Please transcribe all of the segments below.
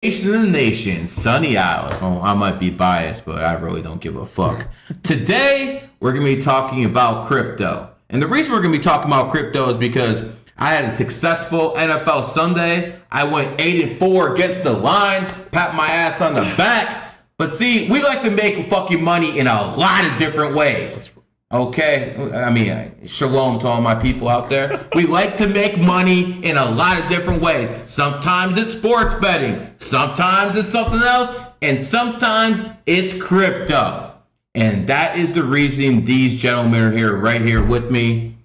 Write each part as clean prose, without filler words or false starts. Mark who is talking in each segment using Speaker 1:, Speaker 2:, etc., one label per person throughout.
Speaker 1: Nation of the nation, Sunny Isles. Oh, I might be biased, but I really don't give a fuck. Today, we're going to be talking about crypto. And the reason we're going to be talking about crypto is because I had a successful NFL Sunday. I went 8-4 against the line, pat my ass on the back. But see, we like to make fucking money in a lot of different ways. Okay, I mean, shalom to all my people out there. We like to make money in a lot of different ways. Sometimes it's sports betting, sometimes it's something else, and sometimes it's crypto. And that is the reason these gentlemen are here, right here with me.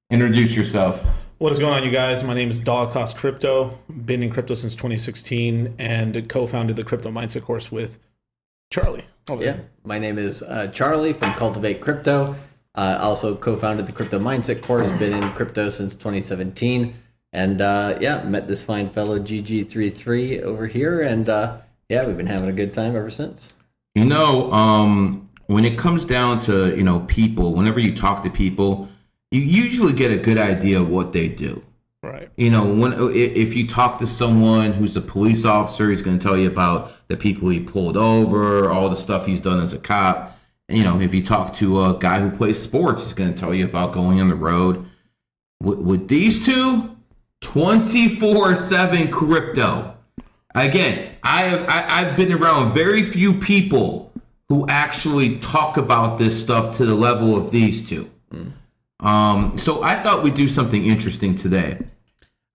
Speaker 1: Introduce yourself.
Speaker 2: What is going on, you guys? My name is Dollar Cost Crypto. Been in crypto since 2016 and co-founded the Crypto Mindset course with Charlie.
Speaker 3: My name is Charlie from Cultivate Crypto. Also co-founded the Crypto Mindset course, been in crypto since 2017. And met this fine fellow GG33 over here. And we've been having a good time ever since.
Speaker 1: You know, when it comes down to, people, whenever you talk to people, you usually get a good idea of what they do.
Speaker 2: Right.
Speaker 1: If you talk to someone who's a police officer, he's going to tell you about the people he pulled over, all the stuff he's done as a cop. If you talk to a guy who plays sports, he's going to tell you about going on the road. With these two, 24/7 crypto. Again, I've been around very few people who actually talk about this stuff to the level of these two. So I thought we'd do something interesting today.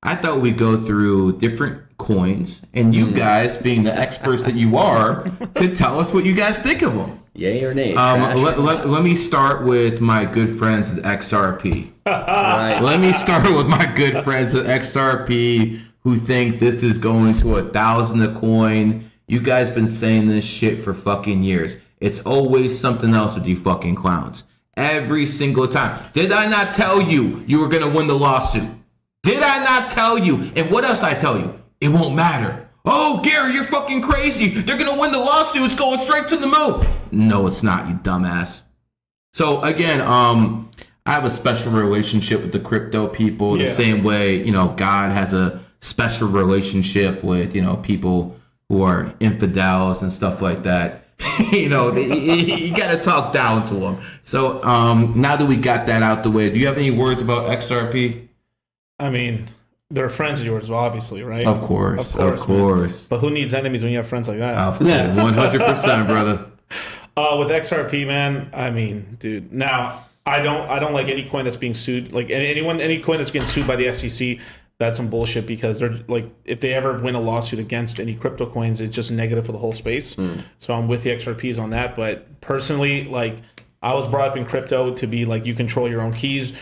Speaker 1: I thought we'd go through different coins, and you guys, being the experts that you are, could tell us what you guys think of them.
Speaker 3: Yay or nay?
Speaker 1: Let me start with my good friends at XRP.
Speaker 3: Right.
Speaker 1: Let me start with my good friends at XRP who think this is going to 1,000 a coin. You guys been saying this shit for fucking years. It's always something else with you fucking clowns. Every single time. Did I not tell you you were going to win the lawsuit? Did I not tell you? And what else I tell you? It won't matter. Oh, Gary, you're fucking crazy. They're going to win the lawsuit. It's going straight to the moon. No, it's not, you dumbass. So, again, I have a special relationship with the crypto people. The same way, God has a special relationship with, people who are infidels and stuff like that. You got to talk down to them. So, now that we got that out the way, do you have any words about XRP?
Speaker 2: I mean, they're friends of yours, obviously, right?
Speaker 1: Of course.
Speaker 2: But who needs enemies when you have friends like that?
Speaker 1: Of course, 100%, brother.
Speaker 2: With XRP, man, I mean, dude. Now, I don't like any coin that's being sued. Like any coin that's getting sued by the SEC. That's some bullshit, because they're like, if they ever win a lawsuit against any crypto coins, it's just negative for the whole space. So I'm with the XRPs on that. But personally, like, I was brought up in crypto to be like, you control your own keys.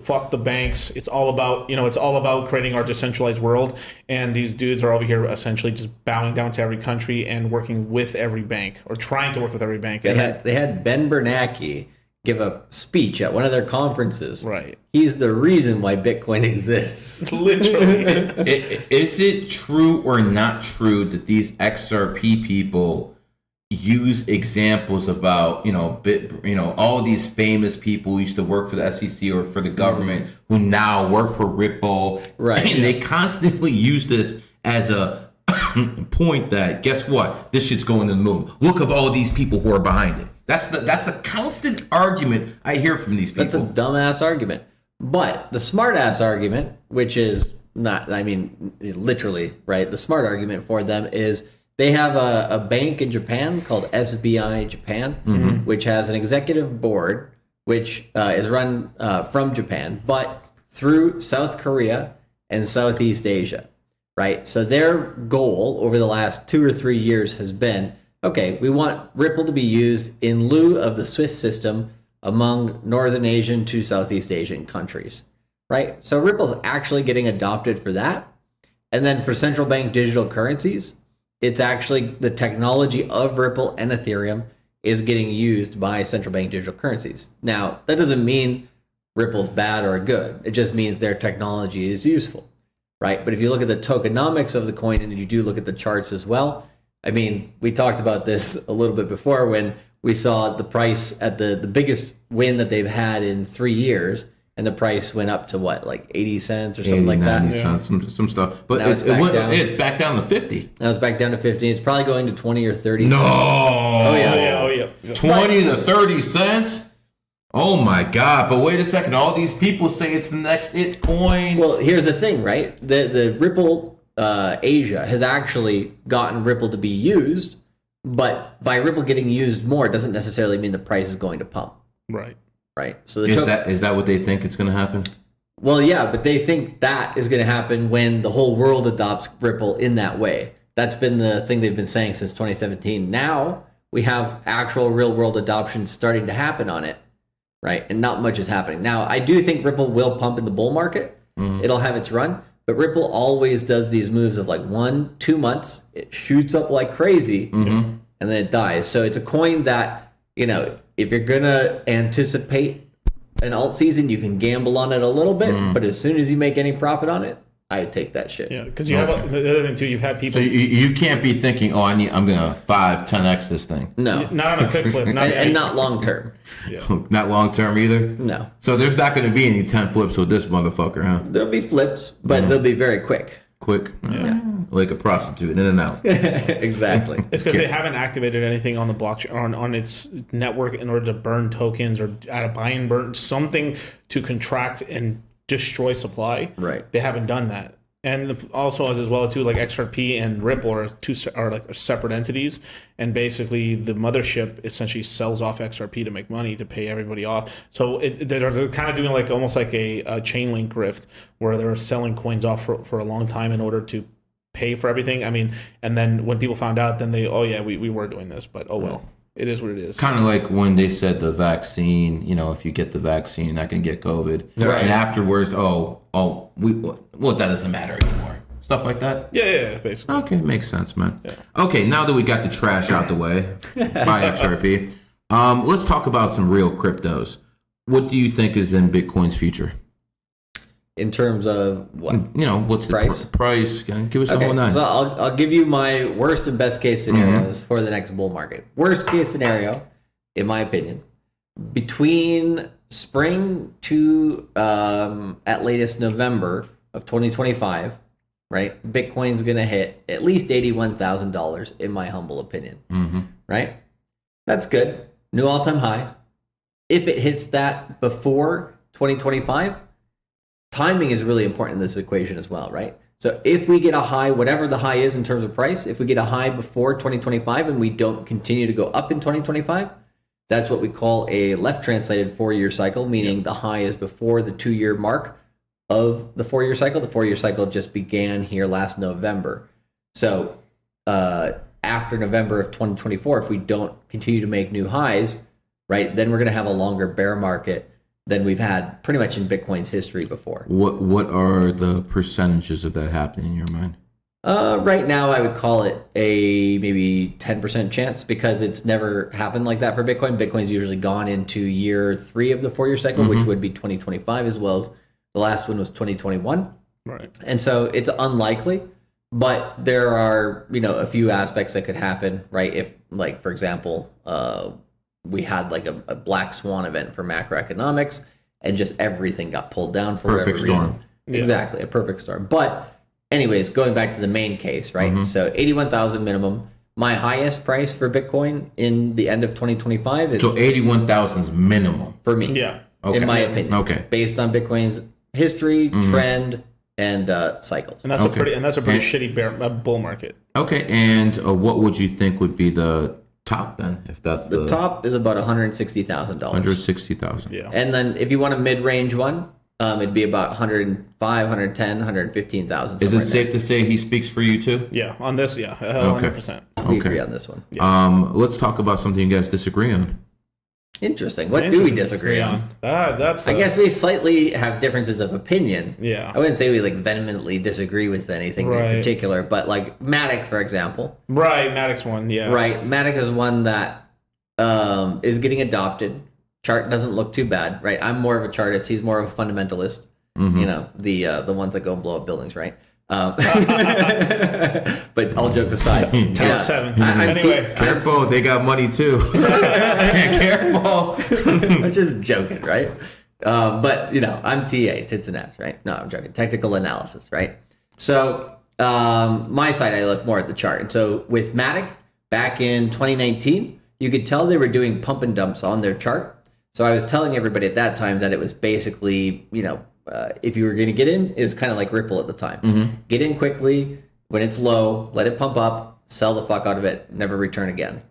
Speaker 2: Fuck the banks. It's all about creating our decentralized world. And these dudes are over here essentially just bowing down to every country and working with every bank, or trying to work with every bank.
Speaker 3: They had Ben Bernanke give a speech at one of their conferences.
Speaker 2: Right.
Speaker 3: He's the reason why Bitcoin exists.
Speaker 2: Literally.
Speaker 1: Is it true or not true that these XRP people use examples about, all these famous people who used to work for the SEC or for the government who now work for Ripple?
Speaker 3: Right.
Speaker 1: And they constantly use this as a point that, guess what? This shit's going to the moon. Look at all these people who are behind it. That's a constant argument I hear from these people.
Speaker 3: That's a dumbass argument. But the smart ass argument, which is not, I mean, literally, right? The smart argument for them is they have a bank in Japan called SBI Japan, which has an executive board, which is run from Japan, but through South Korea and Southeast Asia, right? So their goal over the last 2 or 3 years has been, okay, we want Ripple to be used in lieu of the SWIFT system among Northern Asian to Southeast Asian countries, right? So Ripple's actually getting adopted for that. And then for central bank digital currencies, it's actually the technology of Ripple and Ethereum is getting used by central bank digital currencies. Now, that doesn't mean Ripple's bad or good. It just means their technology is useful, right? But if you look at the tokenomics of the coin and you do look at the charts as well, I mean, we talked about this a little bit before when we saw the price at the biggest win that they've had in 3 years, and the price went up to what, like 80 cents or something like
Speaker 1: 90
Speaker 3: that.
Speaker 1: cents, some stuff. But
Speaker 3: Now
Speaker 1: it's back down to 50.
Speaker 3: Now it's back down to 50. It's probably going to 20 or 30
Speaker 1: No.
Speaker 3: cents.
Speaker 2: Oh yeah.
Speaker 1: 20 to 30 cents? Oh my God. But wait a second. All these people say it's the next it coin.
Speaker 3: Well, here's the thing, right? The Ripple Asia has actually gotten Ripple to be used, but by Ripple getting used more, it doesn't necessarily mean the price is going to pump.
Speaker 2: Right.
Speaker 3: Right. So
Speaker 1: is that what they think it's going to happen?
Speaker 3: Well, yeah, but they think that is going to happen when the whole world adopts Ripple in that way. That's been the thing they've been saying since 2017. Now we have actual real world adoption starting to happen on it, right? And not much is happening. Now, I do think Ripple will pump in the bull market. Mm-hmm. It'll have its run, but Ripple always does these moves of like 1-2 months. It shoots up like crazy, and then it dies. So it's a coin that, you know, if you're going to anticipate an alt season, you can gamble on it a little bit, but as soon as you make any profit on it, I would take that shit.
Speaker 2: Yeah, because you have the other thing too. You've had people.
Speaker 1: So you can't be thinking, oh, I'm gonna 5-10x this thing.
Speaker 3: No,
Speaker 2: not on a quick flip,
Speaker 3: and not long term.
Speaker 2: Yeah.
Speaker 1: Not long term either.
Speaker 3: No.
Speaker 1: So there's not gonna be any 10 flips with this motherfucker, huh?
Speaker 3: There'll be flips, but they'll be very quick.
Speaker 1: Quick, like a prostitute, in and out.
Speaker 3: Exactly.
Speaker 2: It's because they haven't activated anything on the blockchain on its network in order to burn tokens or add a buy and burn something to contract and destroy supply.
Speaker 3: Right.
Speaker 2: They haven't done that. And also as well too, like XRP and Ripple are like separate entities, and basically the mothership essentially sells off XRP to make money to pay everybody off. So they're kind of doing like almost like a chain link grift where they're selling coins off for a long time in order to pay for everything. I mean, and then when people found out, then we were doing this, but oh well. It is what it is.
Speaker 1: Kind of like when they said the vaccine, you know, if you get the vaccine, I can get COVID.
Speaker 3: Right.
Speaker 1: And afterwards, that doesn't matter anymore. Stuff like that.
Speaker 2: Yeah, basically.
Speaker 1: Okay, makes sense, man.
Speaker 2: Yeah.
Speaker 1: Okay, now that we got the trash out the way by XRP, let's talk about some real cryptos. What do you think is in Bitcoin's future?
Speaker 3: In terms of what?
Speaker 1: You know, what's the price? Give us a whole nine.
Speaker 3: So I'll give you my worst and best case scenarios for the next bull market. Worst case scenario, in my opinion, between spring to at latest November of 2025, right? Bitcoin's going to hit at least $81,000 in my humble opinion, right? That's good. New all-time high. If it hits that before 2025, timing is really important in this equation as well, right? So if we get a high, whatever the high is in terms of price, if we get a high before 2025 and we don't continue to go up in 2025, that's what we call a left translated 4-year cycle, meaning the high is before the 2-year mark of the 4-year cycle. The 4-year cycle just began here last November. So after November of 2024, if we don't continue to make new highs, right, then we're going to have a longer bear market than we've had pretty much in Bitcoin's history before.
Speaker 1: What are the percentages of that happening in your mind?
Speaker 3: Right now, I would call it a maybe 10% chance because it's never happened like that for Bitcoin. Bitcoin's usually gone into year 3 of the 4-year cycle, which would be 2025, as well as the last one was 2021.
Speaker 2: Right.
Speaker 3: And so it's unlikely, but there are, you know, a few aspects that could happen, right? If, like, for example, we had like a black swan event for macroeconomics and just everything got pulled down for whatever reason.
Speaker 2: Yeah.
Speaker 3: Exactly, a perfect storm. But anyways, going back to the main case, right? So 81,000 minimum. My highest price for Bitcoin in the end of 2025 is...
Speaker 1: So 81,000 is minimum.
Speaker 3: For me.
Speaker 2: Yeah.
Speaker 1: Okay.
Speaker 3: In my opinion.
Speaker 1: Okay.
Speaker 3: Based on Bitcoin's history, trend, and cycles.
Speaker 2: And that's a pretty shitty bull market.
Speaker 1: Okay, and what would you think would be the top then, if that's
Speaker 3: the top is about $160,000.
Speaker 1: 160,000.
Speaker 2: Yeah.
Speaker 3: And then if you want a mid-range one, it'd be about 105, 110, 115,000.
Speaker 1: Is it safe to say he speaks for you too?
Speaker 2: Yeah, on this, 100%.
Speaker 3: We agree on this one.
Speaker 2: Yeah.
Speaker 1: Let's talk about something you guys disagree on.
Speaker 3: Interesting. What do we disagree on?
Speaker 2: I
Speaker 3: guess we slightly have differences of opinion.
Speaker 2: Yeah.
Speaker 3: I wouldn't say we like vehemently disagree with anything in particular, but like Matic, for example.
Speaker 2: Right, Matic's one, yeah.
Speaker 3: Right, Matic is one that is getting adopted. Chart doesn't look too bad, right? I'm more of a chartist. He's more of a fundamentalist. You know, the ones that go and blow up buildings, right? But all jokes aside,
Speaker 2: 10 or 7.
Speaker 3: Anyway,
Speaker 1: Careful, they got money too. Careful.
Speaker 3: I'm just joking, right? But I'm TA, tits and ass, right? No, I'm joking. Technical analysis, right? So my side, I look more at the chart. And so with Matic, back in 2019, you could tell they were doing pump and dumps on their chart. So I was telling everybody at that time that it was basically, if you were going to get in, it was kind of like Ripple at the time. Get in quickly when it's low, let it pump up, sell the fuck out of it, never return again.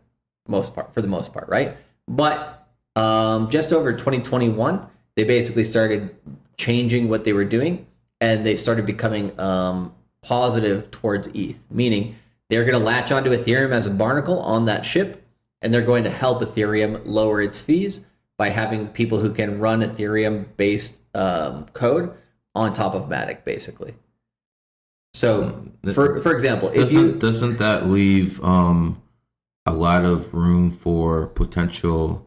Speaker 3: For the most part, right? But just over 2021, they basically started changing what they were doing, and they started becoming positive towards ETH, meaning they're going to latch onto Ethereum as a barnacle on that ship, and they're going to help Ethereum lower its fees by having people who can run Ethereum-based code on top of Matic, basically. So, for example,
Speaker 1: doesn't that leave a lot of room for potential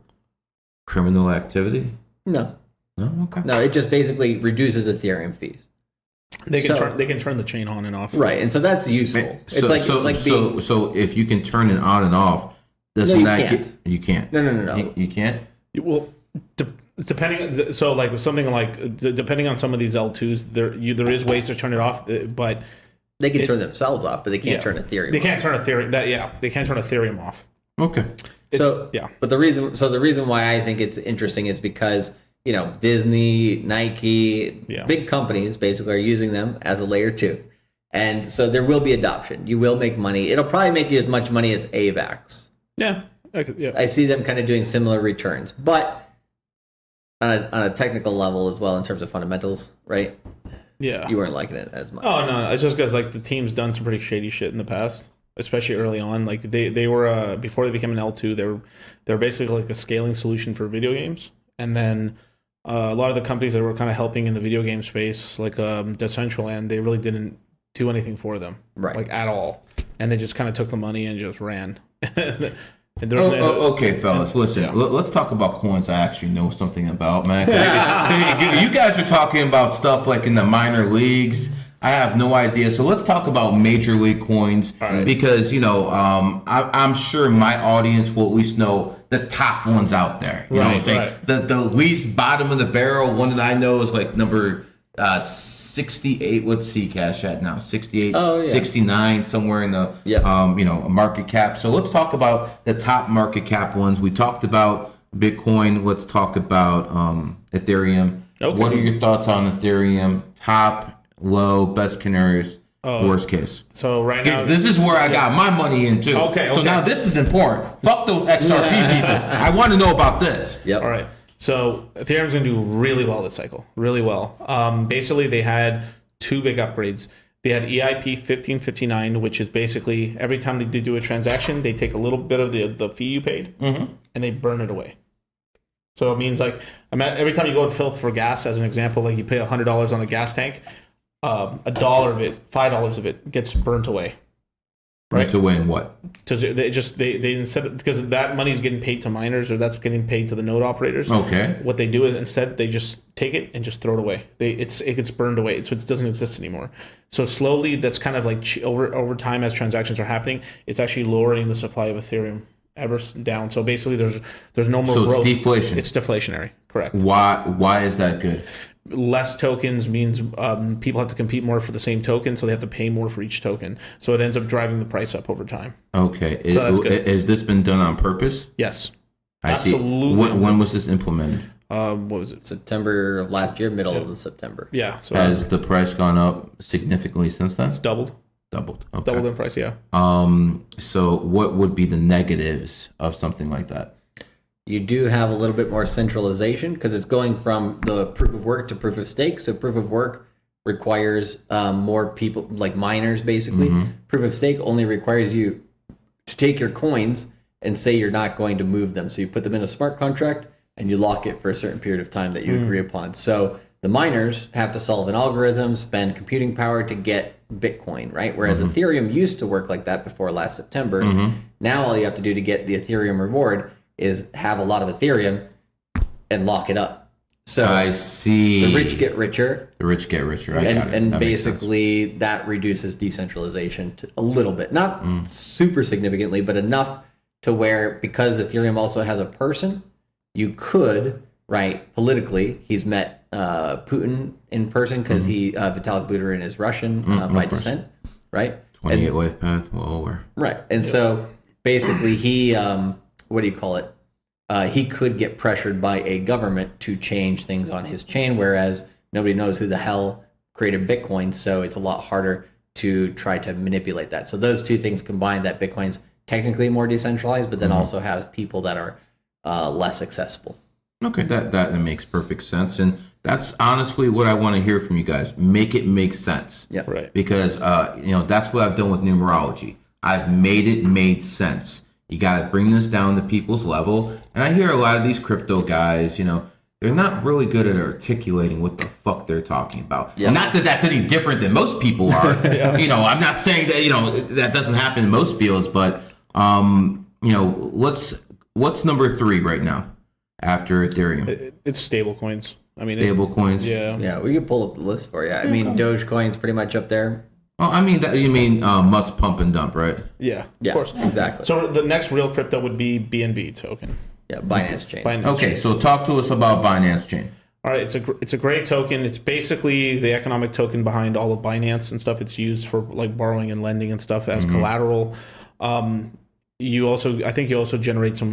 Speaker 1: criminal activity?
Speaker 3: No.
Speaker 1: No, okay.
Speaker 3: No, it just basically reduces Ethereum fees.
Speaker 2: They can turn the chain on and off.
Speaker 3: Right, and so that's useful.
Speaker 1: So if you can turn it on and off, doesn't you can't?
Speaker 3: No.
Speaker 1: You can't?
Speaker 2: Well, depending. So like something like depending on some of these L2s, there is ways to turn it off, but
Speaker 3: they can turn themselves off, but they can't turn Ethereum.
Speaker 2: They can't turn Ethereum. They can't turn Ethereum off.
Speaker 1: Okay.
Speaker 3: But the reason why I think it's interesting is because Disney, Nike, big companies basically are using them as a layer 2. And so there will be adoption. You will make money. It'll probably make you as much money as AVAX.
Speaker 2: Yeah.
Speaker 3: I see them kind of doing similar returns. But on a technical level as well in terms of fundamentals, right?
Speaker 2: Yeah.
Speaker 3: You weren't liking it as much.
Speaker 2: Oh, no. It's just because the team's done some pretty shady shit in the past, especially early on. Like they were, before they became an L2, they were basically like a scaling solution for video games. And then a lot of the companies that were kind of helping in the video game space, like Decentraland, they really didn't do anything for them,
Speaker 3: right?
Speaker 2: Like at all, and they just kind of took the money and just ran.
Speaker 1: Okay, fellas, listen. Let's talk about coins I actually know something about, man. You guys are talking about stuff like in the minor leagues. I have no idea. So let's talk about major league coins, because I'm sure my audience will at least know the top ones out there. You know what I'm saying? The least bottom of the barrel one that I know is like number 68. What's Cash at now? 68, 69, somewhere in the market cap. So let's talk about the top market cap ones. We talked about Bitcoin. Let's talk about Ethereum. Okay. What are your thoughts on Ethereum? Top, low, best scenarios, worst case.
Speaker 2: So right now,
Speaker 1: this is where I got my money in too. Okay. So now this is important. Fuck those XRP people. I want to know about this.
Speaker 3: Yep.
Speaker 2: All right. So Ethereum's going to do really well this cycle, really well. Basically, they had two big upgrades. They had EIP 1559, which is basically every time they do a transaction, they take a little bit of the fee you paid and they burn it away. So it means like every time you go to fill up for gas, as an example, like you pay $100 on a gas tank, $1 of it, $5 of it gets burnt away.
Speaker 1: Right. To win what?
Speaker 2: Because they instead, because that money is getting paid to miners, or that's getting paid to the node operators.
Speaker 1: Okay.
Speaker 2: What they do is instead they just take it and just throw it away. It gets burned away. So it doesn't exist anymore. So slowly, that's kind of like over time as transactions are happening, it's actually lowering the supply of Ethereum ever down. So basically, there's no more growth.
Speaker 1: So it's deflation.
Speaker 2: It's deflationary. Correct.
Speaker 1: Why is that good?
Speaker 2: Less tokens means people have to compete more for the same token, so they have to pay more for each token. So it ends up driving the price up over time.
Speaker 1: Okay. So that's good. Has this been done on purpose?
Speaker 2: Yes.
Speaker 1: Absolutely. When was this implemented?
Speaker 2: What was it?
Speaker 3: September of last year, middle of September.
Speaker 2: Yeah. So
Speaker 1: has the price gone up significantly since then?
Speaker 2: It's doubled.
Speaker 1: Okay.
Speaker 2: Doubled in price, yeah.
Speaker 1: So what would be the negatives of something like that?
Speaker 3: You do have a little bit more centralization because it's going from the proof of work to proof of stake. So proof of work requires more people, like miners, basically. Proof of stake only requires you to take your coins and say you're not going to move them. So you put them in a smart contract and you lock it for a certain period of time that you agree upon. So the miners have to solve an algorithm, spend computing power to get Bitcoin, right? Whereas Ethereum used to work like that before last September. Now all you have to do to get the Ethereum reward is have a lot of Ethereum and lock it up. So
Speaker 1: I see.
Speaker 3: The rich get richer.
Speaker 1: The rich get richer.
Speaker 3: And basically that reduces decentralization to a little bit. Not super significantly, but enough to where, because Ethereum also has a person, you could right? Politically, he's met Putin in person because Vitalik Buterin is Russian by descent, right?
Speaker 1: 28 life path, well, over.
Speaker 3: Right. And so basically he, what do you call it? He could get pressured by a government to change things on his chain, whereas nobody knows who the hell created Bitcoin, so it's a lot harder to try to manipulate that. So those two things combined, that Bitcoin's technically more decentralized, but then also has people that are less accessible.
Speaker 1: Okay, that makes perfect sense. And that's honestly what I want to hear from you guys. Make it make sense.
Speaker 3: Yeah.
Speaker 2: Right.
Speaker 1: Because, that's what I've done with numerology. I've made sense. You got to bring this down to people's level. And I hear a lot of these crypto guys, they're not really good at articulating what the fuck they're talking about. Yeah. Not that that's any different than most people are. I'm not saying that, that doesn't happen in most fields, but, what's number 3 right now after Ethereum?
Speaker 2: It's stable coins. I mean,
Speaker 1: stable coins.
Speaker 2: Yeah.
Speaker 3: Yeah, we could pull up the list for you. I mean, Dogecoin's pretty much up there.
Speaker 1: Oh, I mean, you mean must pump and dump, right?
Speaker 2: Yeah,
Speaker 3: Yeah,
Speaker 2: of course.
Speaker 3: exactly.
Speaker 2: So the next real crypto would be BNB token.
Speaker 3: Yeah, Binance Chain.
Speaker 1: Okay, so talk to us about Binance Chain.
Speaker 2: All right, it's a great token. It's basically the economic token behind all of Binance and stuff. It's used for like borrowing and lending and stuff as collateral. I think you also generate some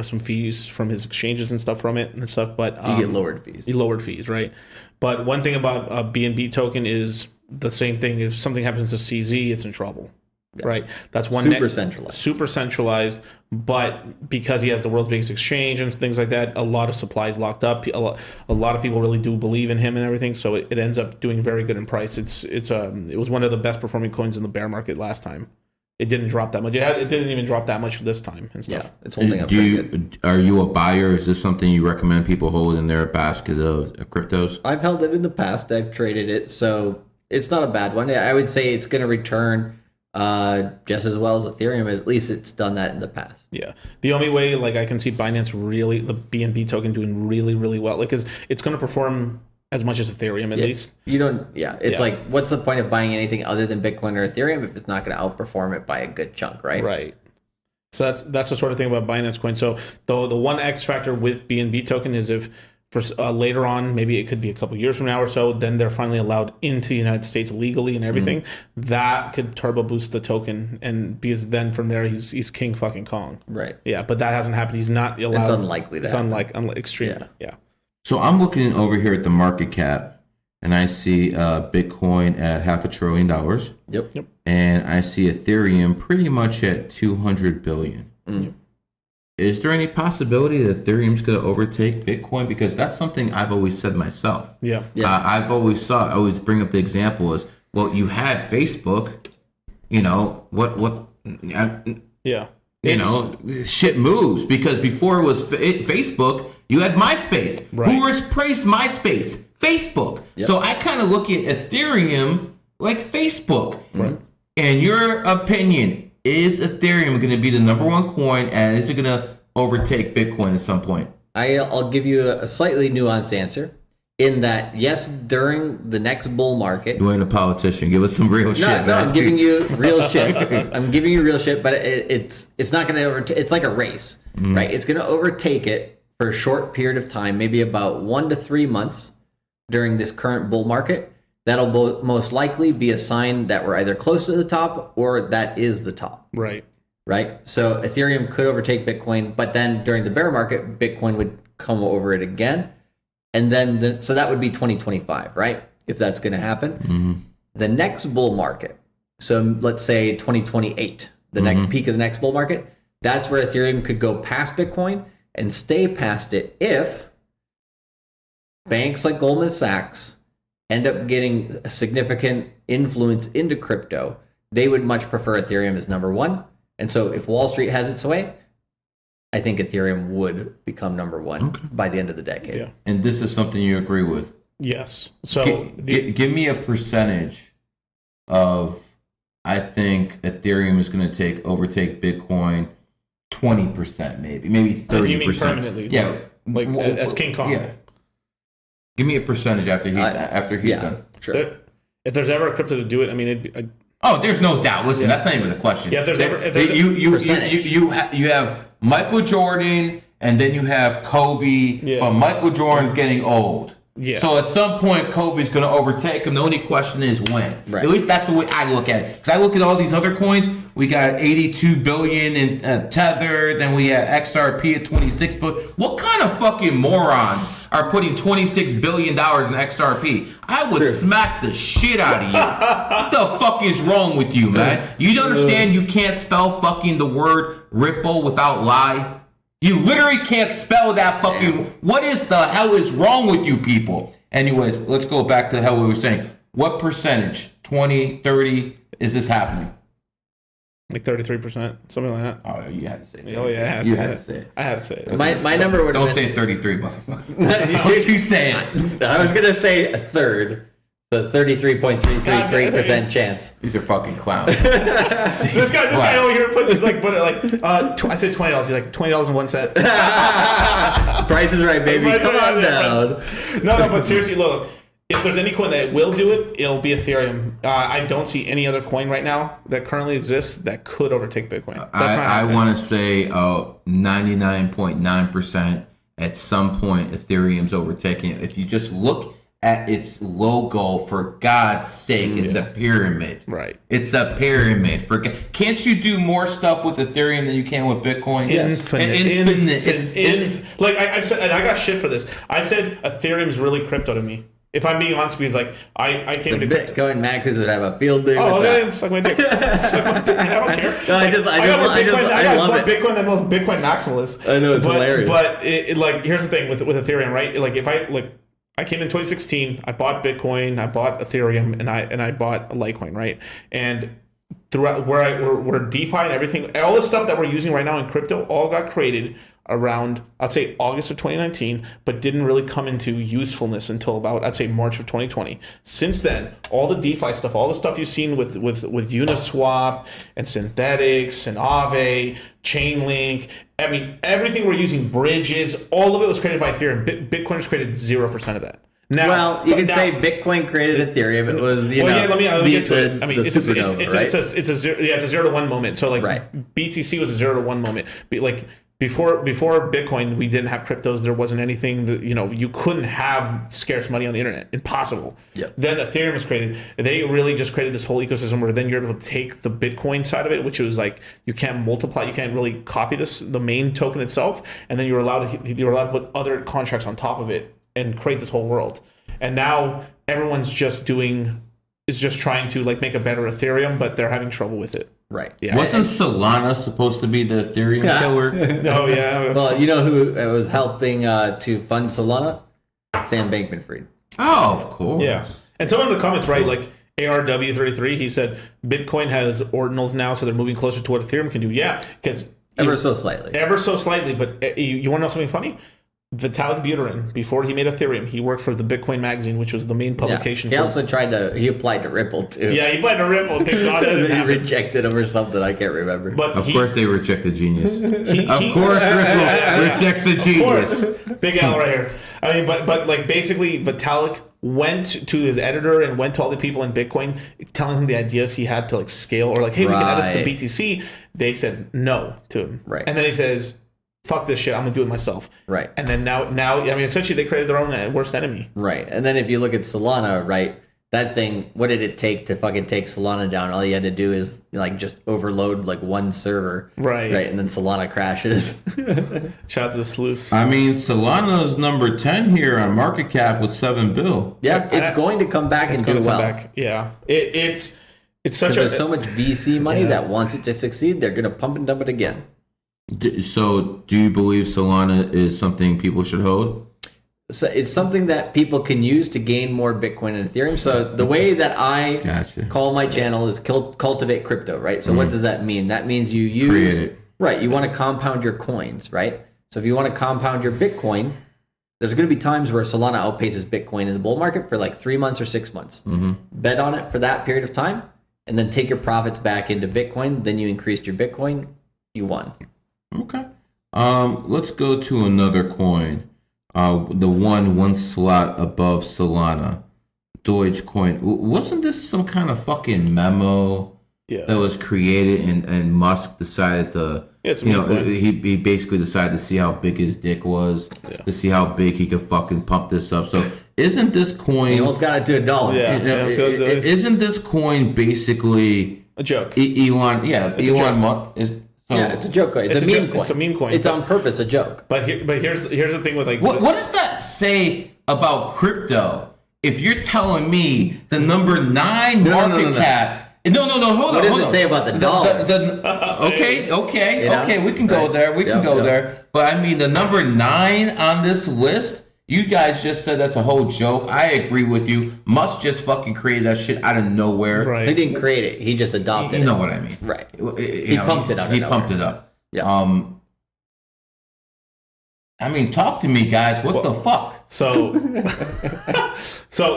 Speaker 2: some fees from his exchanges and stuff from it and stuff. But
Speaker 3: you get lowered fees.
Speaker 2: You lowered fees, right? But one thing about a BNB token is the same thing. If something happens to CZ, it's in trouble. Yeah. Right, that's one super centralized, but because he has the world's biggest exchange and things like that, a lot of supply is locked up. A lot of people really do believe in him and everything, so it ends up doing very good in price. It was one of the best performing coins in the bear market last time. It didn't drop that much. It didn't even drop that much this time and stuff.
Speaker 3: Yeah, it's holding up pretty good.
Speaker 1: Are you a buyer? Is this something you recommend people hold in their basket of cryptos?
Speaker 3: I've held it in the past. I've traded it, so it's not a bad one. I would say it's going to return just as well as Ethereum. At least it's done that in the past.
Speaker 2: Yeah. The only way I can see Binance the BNB token doing really, really well, because it's going to perform as much as Ethereum at least.
Speaker 3: It's like, what's the point of buying anything other than Bitcoin or Ethereum if it's not going to outperform it by a good chunk, right?
Speaker 2: Right. So that's the sort of thing about Binance coin. So the one X factor with BNB token is if for later on, maybe it could be a couple years from now or so, then they're finally allowed into the United States legally and everything. That could turbo boost the token, and because then from there he's King fucking Kong.
Speaker 3: Right.
Speaker 2: Yeah, but that hasn't happened. He's not allowed.
Speaker 3: It's unlikely.
Speaker 2: It's extremely. Yeah.
Speaker 1: So I'm looking over here at the market cap, and I see Bitcoin at $500 billion.
Speaker 3: Yep.
Speaker 1: And I see Ethereum pretty much at 200 billion.
Speaker 3: Yep.
Speaker 1: Is there any possibility that Ethereum's going to overtake Bitcoin? Because that's something I've always said myself.
Speaker 2: Yeah.
Speaker 1: I've always bring up the example as, well, you had Facebook, shit moves, because before it was Facebook, you had MySpace.
Speaker 2: Right.
Speaker 1: Who replaced MySpace? Facebook.
Speaker 3: Yep.
Speaker 1: So I kind of look at Ethereum like Facebook.
Speaker 2: Right.
Speaker 1: In your opinion, is Ethereum going to be the number one coin, and is it going to overtake Bitcoin at some point?
Speaker 3: I'll give you a slightly nuanced answer in that, yes, during the next bull market.
Speaker 1: You ain't a politician. Give us some real shit.
Speaker 3: No, I'm giving you real shit. I'm giving you real shit, but it's not going to overtake. It's like a race, right? It's going to overtake it for a short period of time, maybe about 1 to 3 months during this current bull market. That'll most likely be a sign that we're either close to the top or that is the top.
Speaker 2: Right.
Speaker 3: So Ethereum could overtake Bitcoin, but then during the bear market, Bitcoin would come over it again. And then, so that would be 2025, right? If that's going to happen.
Speaker 1: Mm-hmm.
Speaker 3: The next bull market, so let's say 2028, the next peak of the next bull market, that's where Ethereum could go past Bitcoin and stay past it if banks like Goldman Sachs end up getting a significant influence into crypto. They would much prefer Ethereum as number one. And so if Wall Street has its way, I think Ethereum would become number one by the end of the decade.
Speaker 2: Yeah.
Speaker 1: And this is something you agree with?
Speaker 2: Yes. So
Speaker 1: give me a percentage of, I think Ethereum is going to overtake Bitcoin 20%, maybe 30%.
Speaker 2: You mean permanently?
Speaker 1: Yeah.
Speaker 2: As King Kong? Yeah.
Speaker 1: Give me a percentage after he's done.
Speaker 3: Sure.
Speaker 2: If there's ever a crypto to do it, I mean,
Speaker 1: there's no doubt. Listen, that's not even the question.
Speaker 2: Yeah, if there's
Speaker 1: you have Michael Jordan and then you have Kobe, but Michael Jordan's getting old.
Speaker 2: Yeah.
Speaker 1: So at some point, Kobe's going to overtake him. The only question is when. Right. At least that's the way I look at it. Because I look at all these other coins. We got 82 billion in Tether. Then we have XRP at 26 billion. What kind of fucking morons are putting $26 billion in XRP? I would smack the shit out of you. What the fuck is wrong with you, man? You understand you can't spell fucking the word Ripple without lie? You literally can't spell that fucking... Damn. What is the hell is wrong with you people? Anyways, let's go back to the hell we were saying. What percentage, 20, 30, is this happening?
Speaker 2: Like 33%, something like that.
Speaker 1: Oh, you had to say it.
Speaker 2: Oh, yeah.
Speaker 1: You had to say it.
Speaker 2: I had to say it.
Speaker 3: My number would have
Speaker 1: been... Don't say 33, motherfucker. Don't you say it.
Speaker 3: I was going to say a third. So 33.333% chance.
Speaker 1: These are fucking clowns.
Speaker 2: this guy over here put this I said $20. He's like $20.01.
Speaker 3: Price is right, baby. Come on down.
Speaker 2: No, but seriously, look. If there's any coin that will do it, it'll be Ethereum. I don't see any other coin right now that currently exists that could overtake Bitcoin.
Speaker 1: I want to say 99.9% at some point Ethereum's overtaking it. If you just look at its logo, for God's sake, it's a pyramid.
Speaker 2: Right.
Speaker 1: It's a pyramid. Can't you do more stuff with Ethereum than you can with Bitcoin?
Speaker 2: Infinite. Like I said, and I got shit for this. I said Ethereum's really crypto to me. If I'm being honest, because I came to
Speaker 3: Bitcoin maxes would have a field day.
Speaker 2: Oh, okay, suck my dick. I don't care.
Speaker 3: No, I love
Speaker 2: more
Speaker 3: it.
Speaker 2: Bitcoin than most Bitcoin maximalists.
Speaker 3: I know, it's hilarious.
Speaker 2: But here's the thing with Ethereum, right? Like if I came in 2016, I bought Bitcoin, I bought Ethereum, and I bought Litecoin, right? And throughout where DeFi and everything, all the stuff that we're using right now in crypto, all got created around, I'd say, August of 2019, but didn't really come into usefulness until about, I'd say, March of 2020. Since then, all the DeFi stuff, all the stuff you've seen with Uniswap and Synthetics and Aave, Chainlink, I mean, everything we're using, bridges, all of it was created by Ethereum. Bitcoin has created 0% of that. Now,
Speaker 3: well, you can say Bitcoin created Ethereum. It was, let me get to it.
Speaker 2: I mean, it's a 0 to 1 moment. So BTC was a 0 to 1 moment. Like before Bitcoin, we didn't have cryptos. There wasn't anything that, you couldn't have scarce money on the internet. Impossible.
Speaker 3: Yep.
Speaker 2: Then Ethereum was created. They really just created this whole ecosystem where then you're able to take the Bitcoin side of it, which was like you can't multiply, you can't really copy the main token itself, and then you're allowed to put other contracts on top of it and create this whole world. And now everyone's just trying to make a better Ethereum, but they're having trouble with it.
Speaker 3: Right.
Speaker 1: Yeah. Wasn't Solana supposed to be the Ethereum killer?
Speaker 2: Oh, yeah.
Speaker 3: Well, you know who was helping to fund Solana? Sam Bankman-Fried.
Speaker 1: Oh, of course.
Speaker 2: Yeah. And someone in the comments, right, like ARW33, he said Bitcoin has ordinals now, so they're moving closer to what Ethereum can do. Yeah, because
Speaker 3: ever so slightly.
Speaker 2: But you want to know something funny? Vitalik Buterin, before he made Ethereum, he worked for the Bitcoin magazine, which was the main publication.
Speaker 3: He also he applied to Ripple too.
Speaker 2: Yeah, he applied to Ripple. Thank God
Speaker 3: they rejected him or something. I can't remember.
Speaker 1: But of course they reject the genius. Of course Ripple rejects the genius.
Speaker 2: Big L right here. I mean, but basically Vitalik went to his editor and went to all the people in Bitcoin telling him the ideas he had to scale, or hey, we can add this to BTC. They said no to him.
Speaker 3: Right.
Speaker 2: And then he says, fuck this shit, I'm gonna do it myself.
Speaker 3: Right.
Speaker 2: And then now, I mean, essentially they created their own worst enemy.
Speaker 3: Right. And then if you look at Solana, right, that thing, what did it take to fucking take Solana down? All you had to do is just overload one server.
Speaker 2: Right.
Speaker 3: Right. And then Solana crashes.
Speaker 2: Shout out to the sleuths.
Speaker 1: I mean, Solana's number 10 here on market cap with $7 billion.
Speaker 3: Yeah, it's going to come back and do well.
Speaker 2: Yeah. It's such
Speaker 3: there's so much VC money that wants it to succeed, they're gonna pump and dump it again.
Speaker 1: So, do you believe Solana is something people should hold?
Speaker 3: So it's something that people can use to gain more Bitcoin and Ethereum. So the way that I call my channel is cultivate crypto, right? So what does that mean? That means you use you want to compound your coins, right? So if you want to compound your Bitcoin, there's going to be times where Solana outpaces Bitcoin in the bull market for 3 months or 6 months. Mm-hmm. Bet on it for that period of time, and then take your profits back into Bitcoin. Then you increased your Bitcoin, you won.
Speaker 1: Okay. Let's go to another coin. The one slot above Solana, Dogecoin. Wasn't this some kind of fucking memo that was created, and Musk decided to, he basically decided to see how big his dick was, to see how big he could fucking pump this up. So isn't this coin?
Speaker 3: He almost got it to $1.
Speaker 1: Isn't this coin basically
Speaker 2: a joke?
Speaker 1: Elon Musk is. So,
Speaker 3: it's a joke coin. It's a meme coin.
Speaker 2: It's a meme coin.
Speaker 3: It's on purpose a joke.
Speaker 2: But here's the thing with like
Speaker 1: what does that say about crypto? If you're telling me the number 9 market cap, hold on.
Speaker 3: What does it say about the dollar?
Speaker 1: Okay, we can go there. We can go there. But I mean, the number 9 on this list, you guys just said that's a whole joke. I agree with you. Musk just fucking created that shit out of nowhere.
Speaker 2: Right.
Speaker 3: He didn't create it. He just adopted it.
Speaker 1: You know what I mean.
Speaker 3: Right. He pumped it out of nowhere.
Speaker 1: He pumped it up.
Speaker 3: Yeah.
Speaker 1: I mean, talk to me, guys. What the fuck?
Speaker 2: So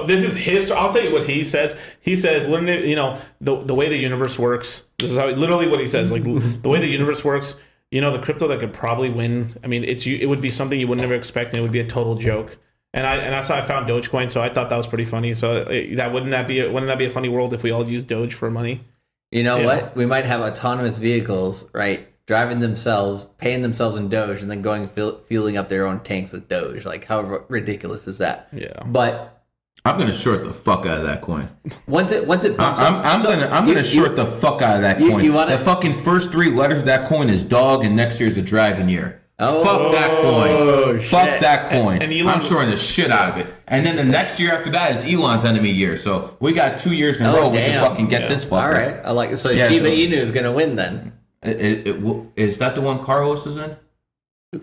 Speaker 2: this is his. I'll tell you what he says. He says, the way the universe works. This is literally what he says. Like the way the universe works. The crypto that could probably win. I mean, it would be something you would never expect, and it would be a total joke. And that's how I found Dogecoin. So I thought that was pretty funny. So wouldn't that be a funny world if we all used Doge for money?
Speaker 3: You know what? We might have autonomous vehicles, right? Driving themselves, paying themselves in Doge, and then going fueling up their own tanks with Doge. Like, how ridiculous is that?
Speaker 2: Yeah.
Speaker 3: But
Speaker 1: I'm gonna short the fuck out of that coin.
Speaker 3: Once it pumps
Speaker 1: I'm gonna short the fuck out of that coin. The fucking first 3 letters of that coin is dog, and next year is a dragon year. Fuck that coin. Fuck that coin. And I'm shorting the shit out of it. And then the next year after that is Elon's enemy year. So we got 2 years in a row we can fucking get this fucker.
Speaker 3: All right, I like it. So Shiba Inu is gonna win then.
Speaker 1: Is that the one Carlos is in?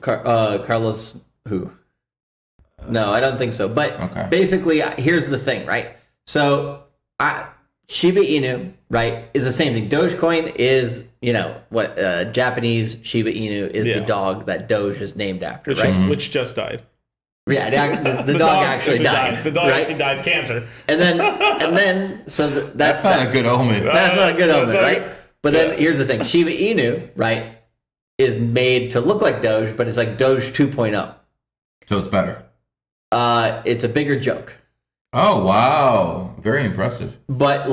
Speaker 3: Carlos who? No, I don't think so. But basically, here's the thing, right? So Shiba Inu, right, is the same thing. Dogecoin is, what Japanese ShibaInu is the dog that Doge is named after,
Speaker 2: Which just died.
Speaker 3: Yeah, the dog actually died.
Speaker 2: The dog actually died of cancer.
Speaker 3: And then, so that's
Speaker 1: not a good omen.
Speaker 3: That's not a good omen, right? But then here's the thing: Shiba Inu, right, is made to look like Doge, but it's like Doge 2.0.
Speaker 1: So it's better.
Speaker 3: It's a bigger joke.
Speaker 1: Oh wow, very impressive.
Speaker 3: But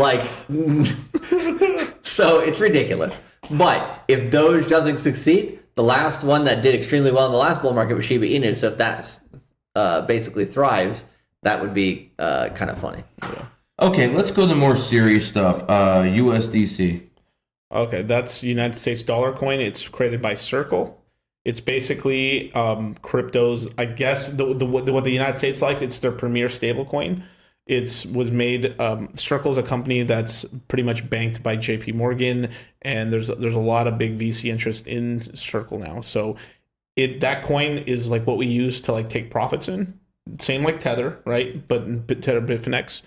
Speaker 3: so it's ridiculous. But if Doge doesn't succeed, the last one that did extremely well in the last bull market was Shiba Inu. So if that basically thrives, that would be kind of funny.
Speaker 2: Yeah.
Speaker 1: Okay, let's go to more serious stuff. USDC.
Speaker 2: Okay, that's United States dollar coin. It's created by Circle. It's basically cryptos. I guess what the United States likes. It's their premier stable coin. It was made. Circle is a company that's pretty much banked by JP Morgan, and there's a lot of big VC interest in Circle now. So that coin is like what we use to like take profits in. Same like Tether, right? But Tether Bitfinex.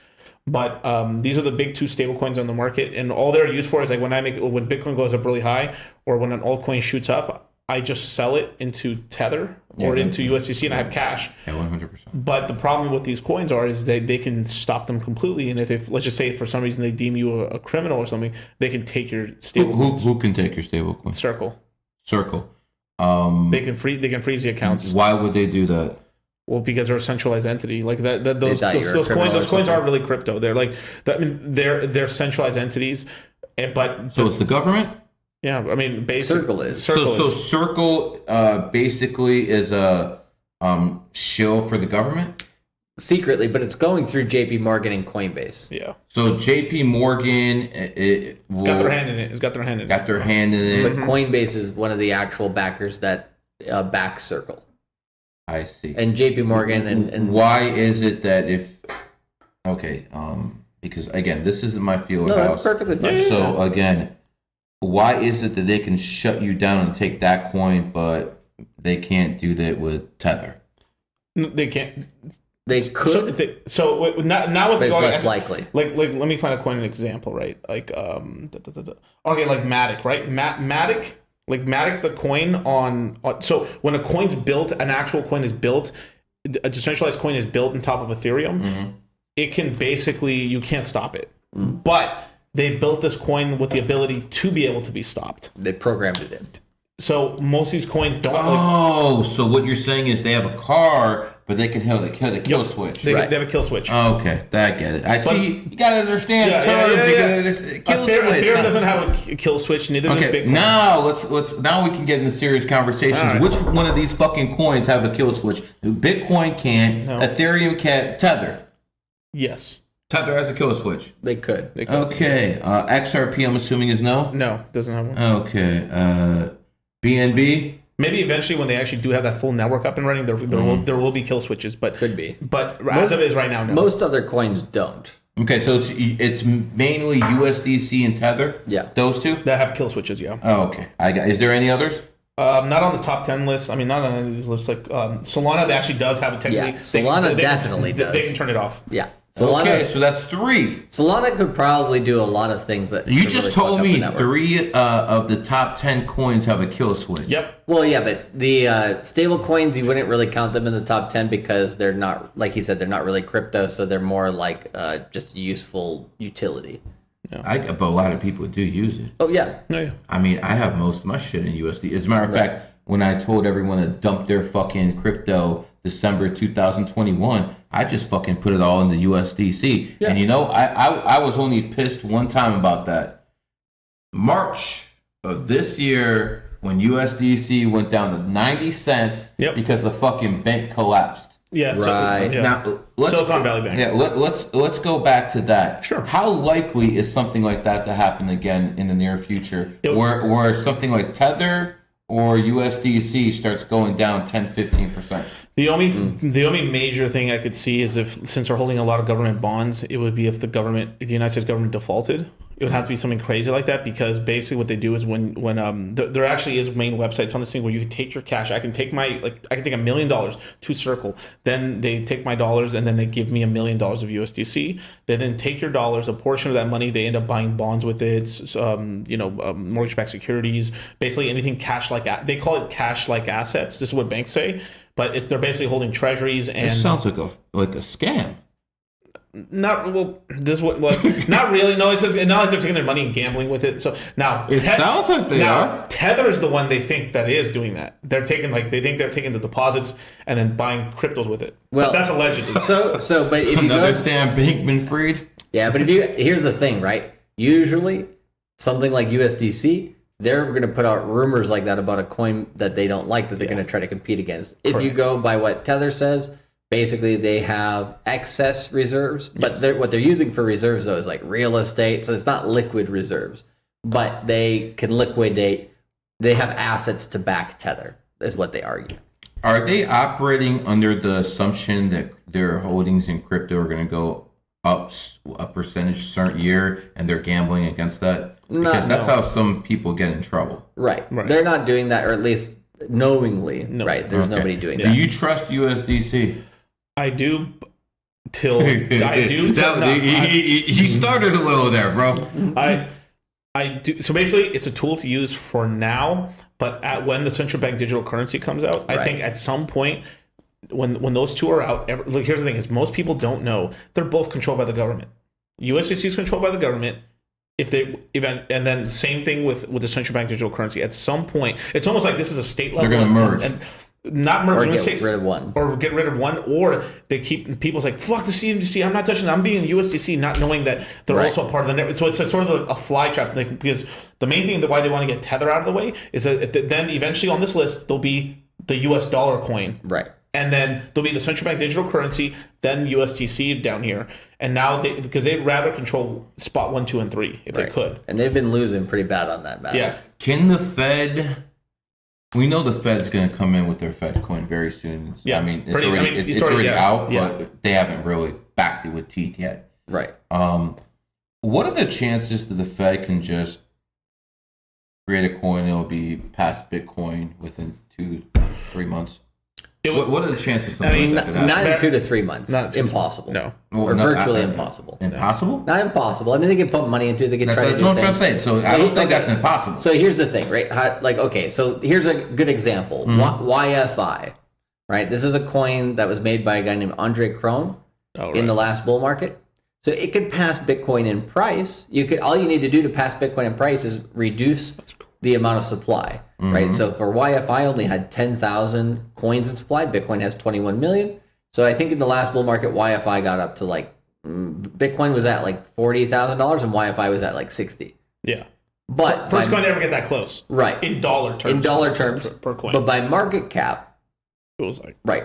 Speaker 2: But these are the big 2 stable coins on the market, and all they're used for is like when Bitcoin goes up really high, or when an altcoin shoots up, I just sell it into Tether or into USDC, and I have cash.
Speaker 1: Yeah, 100%.
Speaker 2: But the problem with these coins is they can stop them completely, and if let's just say for some reason they deem you a criminal or something, they can take your stable.
Speaker 1: Who can take your stable coin?
Speaker 2: Circle.
Speaker 1: They
Speaker 2: can freeze the accounts.
Speaker 1: Why would they do that?
Speaker 2: Well, because they're a centralized entity. Like those coins aren't really crypto. They're like, they're centralized entities. But
Speaker 1: so it's the government.
Speaker 2: Yeah, I mean, basically,
Speaker 3: Circle is.
Speaker 1: Circle basically is a shill for the government.
Speaker 3: Secretly, but it's going through JP Morgan and Coinbase.
Speaker 2: Yeah.
Speaker 1: So JP Morgan,
Speaker 2: it's got their hand in it.
Speaker 1: Got their hand in it.
Speaker 3: But Coinbase is one of the actual backers that backs Circle.
Speaker 1: I see.
Speaker 3: And JP Morgan and
Speaker 1: why is it that because again, this isn't my field house.
Speaker 3: No, that's perfectly fine.
Speaker 1: So again, why is it that they can shut you down and take that coin, but they can't do that with Tether?
Speaker 2: They can't.
Speaker 3: They could.
Speaker 2: So now with
Speaker 3: but it's less likely.
Speaker 2: Like let me find a coin example, right? Like okay, like Matic, right? Matic. Like Matic, the coin on so when a coin's built, an actual coin is built, a decentralized coin is built on top of Ethereum. It can basically, you can't stop it. But they built this coin with the ability to be able to be stopped.
Speaker 3: They programmed it in.
Speaker 2: So most of these coins don't.
Speaker 1: Oh, so what you're saying is they have a car, but they can hit a kill switch.
Speaker 2: They have a kill switch.
Speaker 1: Okay, I get it. I see. You gotta understand terms. Kill switch.
Speaker 2: Ethereum doesn't have a kill switch. Neither does Bitcoin.
Speaker 1: Now now we can get into serious conversations. Right. Which one of these fucking coins have a kill switch? Bitcoin can't. No. Ethereum can't. Tether.
Speaker 2: Yes.
Speaker 1: Tether has a kill switch.
Speaker 3: They could.
Speaker 1: Okay. XRP, I'm assuming is no.
Speaker 2: No, doesn't have one.
Speaker 1: Okay. BNB.
Speaker 2: Maybe eventually, when they actually do have that full network up and running, there will be kill switches, but
Speaker 3: could be.
Speaker 2: But as of it is right now, no.
Speaker 3: Most other coins don't.
Speaker 1: Okay, so it's mainly USDC and Tether.
Speaker 3: Yeah,
Speaker 1: those two
Speaker 2: that have kill switches. Yeah.
Speaker 1: Oh, okay. Is there any others?
Speaker 2: Not on the top 10 list. I mean, not on any of these lists. Like Solana, that actually does have a technically.
Speaker 3: Yeah, Solana definitely does.
Speaker 2: They can turn it off.
Speaker 3: Yeah.
Speaker 1: Solana, okay, so that's 3.
Speaker 3: Solana could probably do a lot of things that
Speaker 1: you just told me 3 of the top 10 coins have a kill switch.
Speaker 2: Yep.
Speaker 3: Well, yeah, but the stable coins, you wouldn't really count them in the top 10 because they're not, like he said, they're not really crypto, so they're more like just useful utility.
Speaker 1: Yeah. But a lot of people do use it.
Speaker 3: Oh yeah.
Speaker 1: I mean, I have most of my shit in USD. As a matter of fact, when I told everyone to dump their fucking crypto December 2021, I just fucking put it all in the USDC. Yeah. And you know, I was only pissed one time about that. March of this year, when USDC went down to 90 cents because the fucking bank collapsed.
Speaker 2: Yeah,
Speaker 3: right.
Speaker 2: Now, Silicon Valley Bank.
Speaker 1: Yeah, let's go back to that.
Speaker 2: Sure.
Speaker 1: How likely is something like that to happen again in the near future, where something like Tether or USDC starts going down 10-15%?
Speaker 2: The only major thing I could see is since they're holding a lot of government bonds, it would be if the United States government defaulted. It would have to be something crazy like that, because basically what they do is when there actually is main websites on this thing where you can take your cash. I can take $1 million to Circle. Then they take my dollars and then they give me $1 million of USDC. They then take your dollars, a portion of that money, they end up buying bonds with it, mortgage-backed securities, basically anything cash-like. They call it cash-like assets. This is what banks say, but they're basically holding treasuries. And
Speaker 1: it sounds like a scam.
Speaker 2: Not well. This what? Not really. No, it says not like they're taking their money and gambling with it. So now
Speaker 1: it sounds like they are.
Speaker 2: Tether is the one they think that is doing that. They're taking they think they're taking the deposits and then buying cryptos with it. Well, but that's allegedly.
Speaker 3: But if you
Speaker 1: another Sam Bankman-Fried.
Speaker 3: Yeah, but here's the thing, right? Usually, something like USDC, they're going to put out rumors like that about a coin that they don't like that they're going to try to compete against. If you go by what Tether says. Basically, they have excess reserves, but what they're using for reserves, though, is like real estate. So it's not liquid reserves, but they can liquidate. They have assets to back Tether, is what they argue.
Speaker 1: Are they operating under the assumption that their holdings in crypto are going to go up a percentage certain year, and they're gambling against that? Because that's how some people get in trouble.
Speaker 3: Right. They're not doing that, or at least knowingly. No. Right. There's nobody doing that.
Speaker 1: Do you trust USDC?
Speaker 2: I do till I do.
Speaker 1: He started a little there, bro.
Speaker 2: I do. So basically, it's a tool to use for now. But when the central bank digital currency comes out, I think at some point when those two are out, look, here's the thing: is most people don't know they're both controlled by the government. USDC is controlled by the government. And then same thing with the central bank digital currency. At some point, it's almost like this is a state level.
Speaker 1: They're going to merge.
Speaker 2: And not merge,
Speaker 3: or get rid of one,
Speaker 2: or they keep people's like fuck the CMDC. I'm not touching. I'm being USDC, not knowing that they're also a part of the network. So it's sort of a fly trap, because the main thing that why they want to get Tether out of the way is that then eventually on this list there'll be the US dollar coin,
Speaker 3: right?
Speaker 2: And then there'll be the central bank digital currency, then USDC down here. And now because they'd rather control spot 1, 2, and 3 if they could.
Speaker 3: And they've been losing pretty bad on that battle.
Speaker 2: Yeah.
Speaker 1: Can the Fed? We know the Fed's going to come in with their Fed coin very soon.
Speaker 2: Yeah,
Speaker 1: I mean, it's already out, but they haven't really backed it with teeth yet.
Speaker 3: Right.
Speaker 1: What are the chances that the Fed can just create a coin and it'll be past Bitcoin within 2-3 months? What are the chances?
Speaker 3: Not in 2 to 3 months. Impossible.
Speaker 2: No.
Speaker 3: Virtually impossible.
Speaker 1: Impossible?
Speaker 3: Not impossible. I mean, they can pump money into it. They can try to do things.
Speaker 1: That's what I'm saying. So I don't think that's impossible.
Speaker 3: So here's the thing, right? So here's a good example. YFI, right? This is a coin that was made by a guy named Andre Krohn in the last bull market. So it could pass Bitcoin in price. All you need to do to pass Bitcoin in price is reduce the amount of supply, right? So for YFI only had 10,000 coins in supply. Bitcoin has 21 million. So I think in the last bull market, YFI got up to like, Bitcoin was at like $40,000 and YFI was at like 60.
Speaker 2: Yeah.
Speaker 3: But
Speaker 2: First coin to ever get that close.
Speaker 3: Right.
Speaker 2: In dollar terms.
Speaker 3: In dollar terms.
Speaker 2: Per coin.
Speaker 3: But by market cap.
Speaker 2: It was like.
Speaker 3: Right.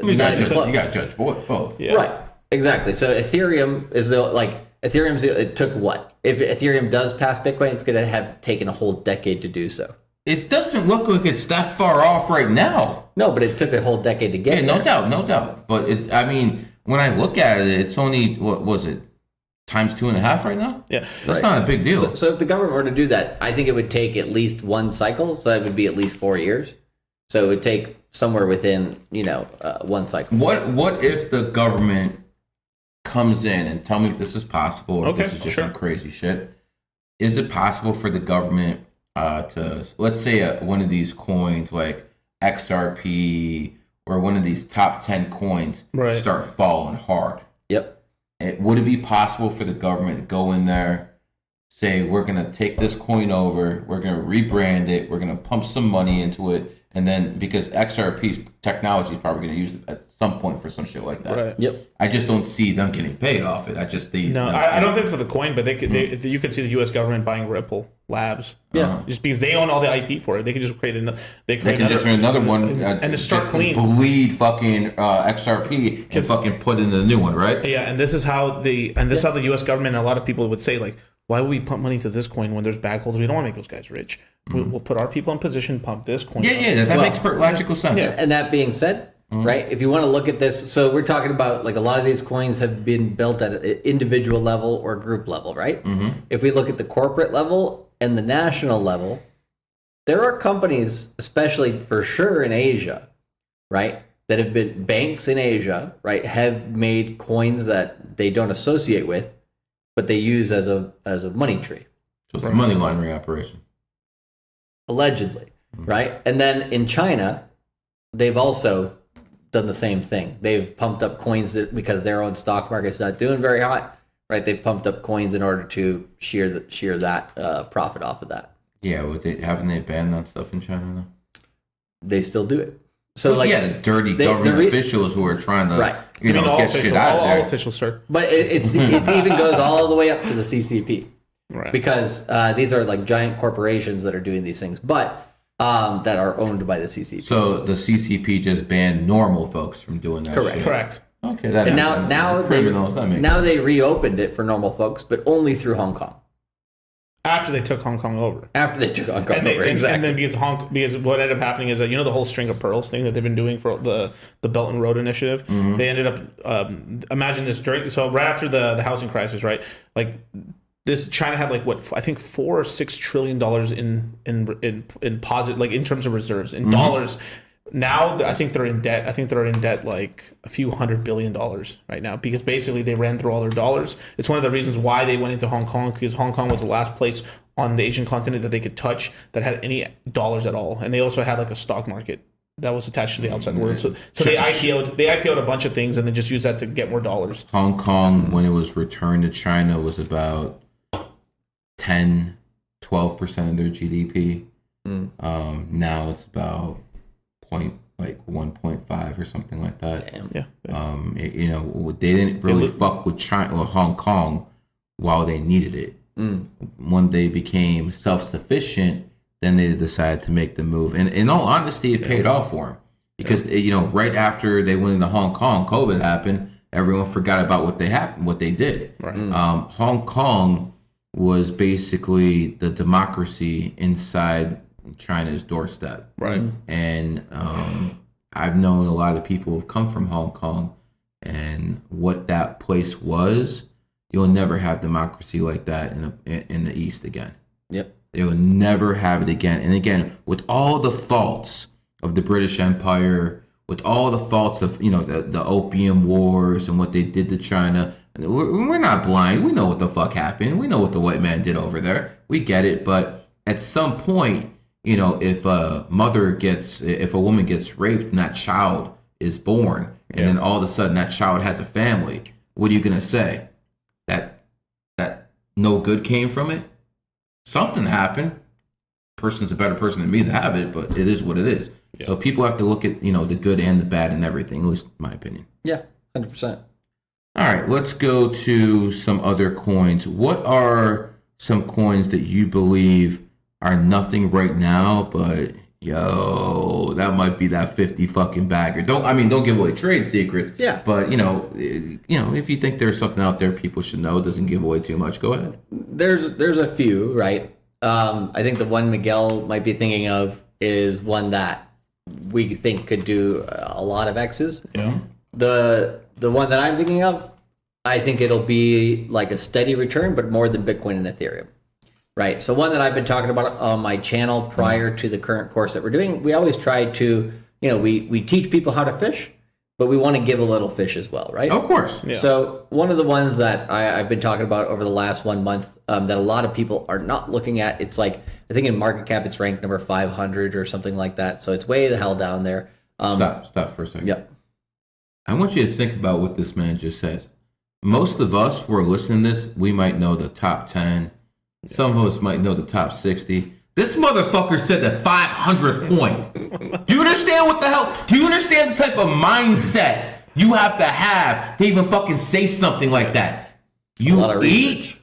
Speaker 1: You got to judge both.
Speaker 2: Yeah.
Speaker 3: Right. Exactly. So Ethereum is it took what? If Ethereum does pass Bitcoin, it's going to have taken a whole decade to do so.
Speaker 1: It doesn't look like it's that far off right now.
Speaker 3: No, but it took a whole decade to get
Speaker 1: Yeah,
Speaker 3: there.
Speaker 1: no doubt. But when I look at it, it's only, what was it, times 2.5 right now?
Speaker 2: Yeah.
Speaker 1: That's not a big deal.
Speaker 3: So if the government were to do that, I think it would take at least one cycle. So that would be at least 4 years. So it would take somewhere within, one cycle.
Speaker 1: What if the government comes in and tell me if this is possible or if this is just some crazy shit? Is it possible for the government to, let's say one of these coins like XRP or one of these top 10 coins start falling hard?
Speaker 3: Yep.
Speaker 1: Would it be possible for the government to go in there, say, we're going to take this coin over, we're going to rebrand it, we're going to pump some money into it, and then because XRP's technology is probably going to use it at some point for some shit like that.
Speaker 2: Right.
Speaker 3: Yep.
Speaker 1: I just don't see them getting paid off it. I
Speaker 2: don't think for the coin, but you could see the U.S. government buying Ripple Labs.
Speaker 3: Yeah.
Speaker 2: Just because they own all the IP for it, they could just create another.
Speaker 1: They can just create another one
Speaker 2: and to start clean.
Speaker 1: Bleed fucking XRP and fucking put in the new one, right?
Speaker 2: Yeah, and this is how the U.S. government and a lot of people would say, like, why would we pump money to this coin when there's bag holders? We don't want to make those guys rich. We'll put our people in position, pump this coin.
Speaker 1: Yeah, that makes logical sense.
Speaker 3: Yeah. And that being said, right, if you want to look at this, so we're talking about like a lot of these coins have been built at an individual level or group level, right? If we look at the corporate level and the national level, there are companies, especially for sure in Asia, right, that have been banks in Asia, right, have made coins that they don't associate with, but they use as a money tree.
Speaker 1: So it's a money laundering operation.
Speaker 3: Allegedly, right? And then in China, they've also done the same thing. They've pumped up coins because their own stock market's not doing very hot, right? They've pumped up coins in order to shear that profit off of that.
Speaker 1: Yeah, haven't they banned that stuff in China now?
Speaker 3: They still do it. So
Speaker 1: the dirty government officials who are trying to get shit out of there.
Speaker 2: All officials, sir.
Speaker 3: But it even goes all the way up to the CCP.
Speaker 2: Right.
Speaker 3: Because these are like giant corporations that are doing these things, but that are owned by the CCP.
Speaker 1: So the CCP just banned normal folks from doing that.
Speaker 3: Correct.
Speaker 1: Shit.
Speaker 2: Correct.
Speaker 1: Okay, that
Speaker 3: and now
Speaker 1: criminals.
Speaker 3: They reopened it for normal folks, but only through Hong Kong.
Speaker 2: After they took Hong Kong over.
Speaker 3: After they took Hong Kong over, exactly.
Speaker 2: And then because what ended up happening is that the whole string of pearls thing that they've been doing for the Belt and Road Initiative. They ended up imagine this right after the housing crisis, right? Like. China had like what I think $4 or $6 trillion in positive, like in terms of reserves in dollars. Now I think they're in debt. I think they're in debt like a few $100 billion right now because basically they ran through all their dollars. It's one of the reasons why they went into Hong Kong because Hong Kong was the last place on the Asian continent that they could touch that had any dollars at all, and they also had like a stock market that was attached to the outside world. So they IPO'd a bunch of things and then just used that to get more dollars.
Speaker 1: Hong Kong, when it was returned to China, was about 10-12% of their GDP. Now it's about 1.5 or something like that.
Speaker 3: Damn.
Speaker 2: Yeah.
Speaker 1: They didn't really fuck with China or Hong Kong while they needed it. When they became self-sufficient, then they decided to make the move. And in all honesty, it paid off for them because right after they went into Hong Kong, COVID happened. Everyone forgot about what they did.
Speaker 2: Right.
Speaker 1: Hong Kong was basically the democracy inside China's doorstep.
Speaker 2: Right.
Speaker 1: And I've known a lot of people who've come from Hong Kong, and what that place was, you'll never have democracy like that in the East again.
Speaker 3: Yep.
Speaker 1: They'll never have it again. And again, with all the faults of the British Empire, with all the faults of the Opium Wars and what they did to China, we're not blind. We know what the fuck happened. We know what the white man did over there. We get it. But at some point, if a woman gets raped and that child is born, and then all of a sudden that child has a family, what are you gonna say? That no good came from it? Something happened. person's a better person than me to have it, but it is what it is. Yeah. So people have to look at, the good and the bad and everything, at least in my opinion.
Speaker 3: Yeah, 100%.
Speaker 1: All right, let's go to some other coins. What are some coins that you believe are nothing right now, but that might be that 50 fucking bagger? Don't give away trade secrets.
Speaker 3: Yeah.
Speaker 1: But if you think there's something out there people should know, doesn't give away too much, go ahead.
Speaker 3: There's a few, right? I think the one Miguel might be thinking of is one that we think could do a lot of X's.
Speaker 2: Yeah.
Speaker 3: The one that I'm thinking of, I think it'll be like a steady return, but more than Bitcoin and Ethereum. Right. So one that I've been talking about on my channel prior to the current course that we're doing, we always try to, we teach people how to fish, but we want to give a little fish as well, right?
Speaker 1: Of course.
Speaker 2: Yeah.
Speaker 3: So one of the ones that I've been talking about over the last 1 month that a lot of people are not looking at, it's like, I think in market cap, it's ranked number 500 or something like that. So it's way the hell down there.
Speaker 1: Stop for a second.
Speaker 3: Yep.
Speaker 1: I want you to think about what this man just says. Most of us who are listening to this, we might know the top 10. Some of us might know the top 60. This motherfucker said the 500th coin. Do you understand what the hell? Do you understand the type of mindset you have to even fucking say something like that? You eat,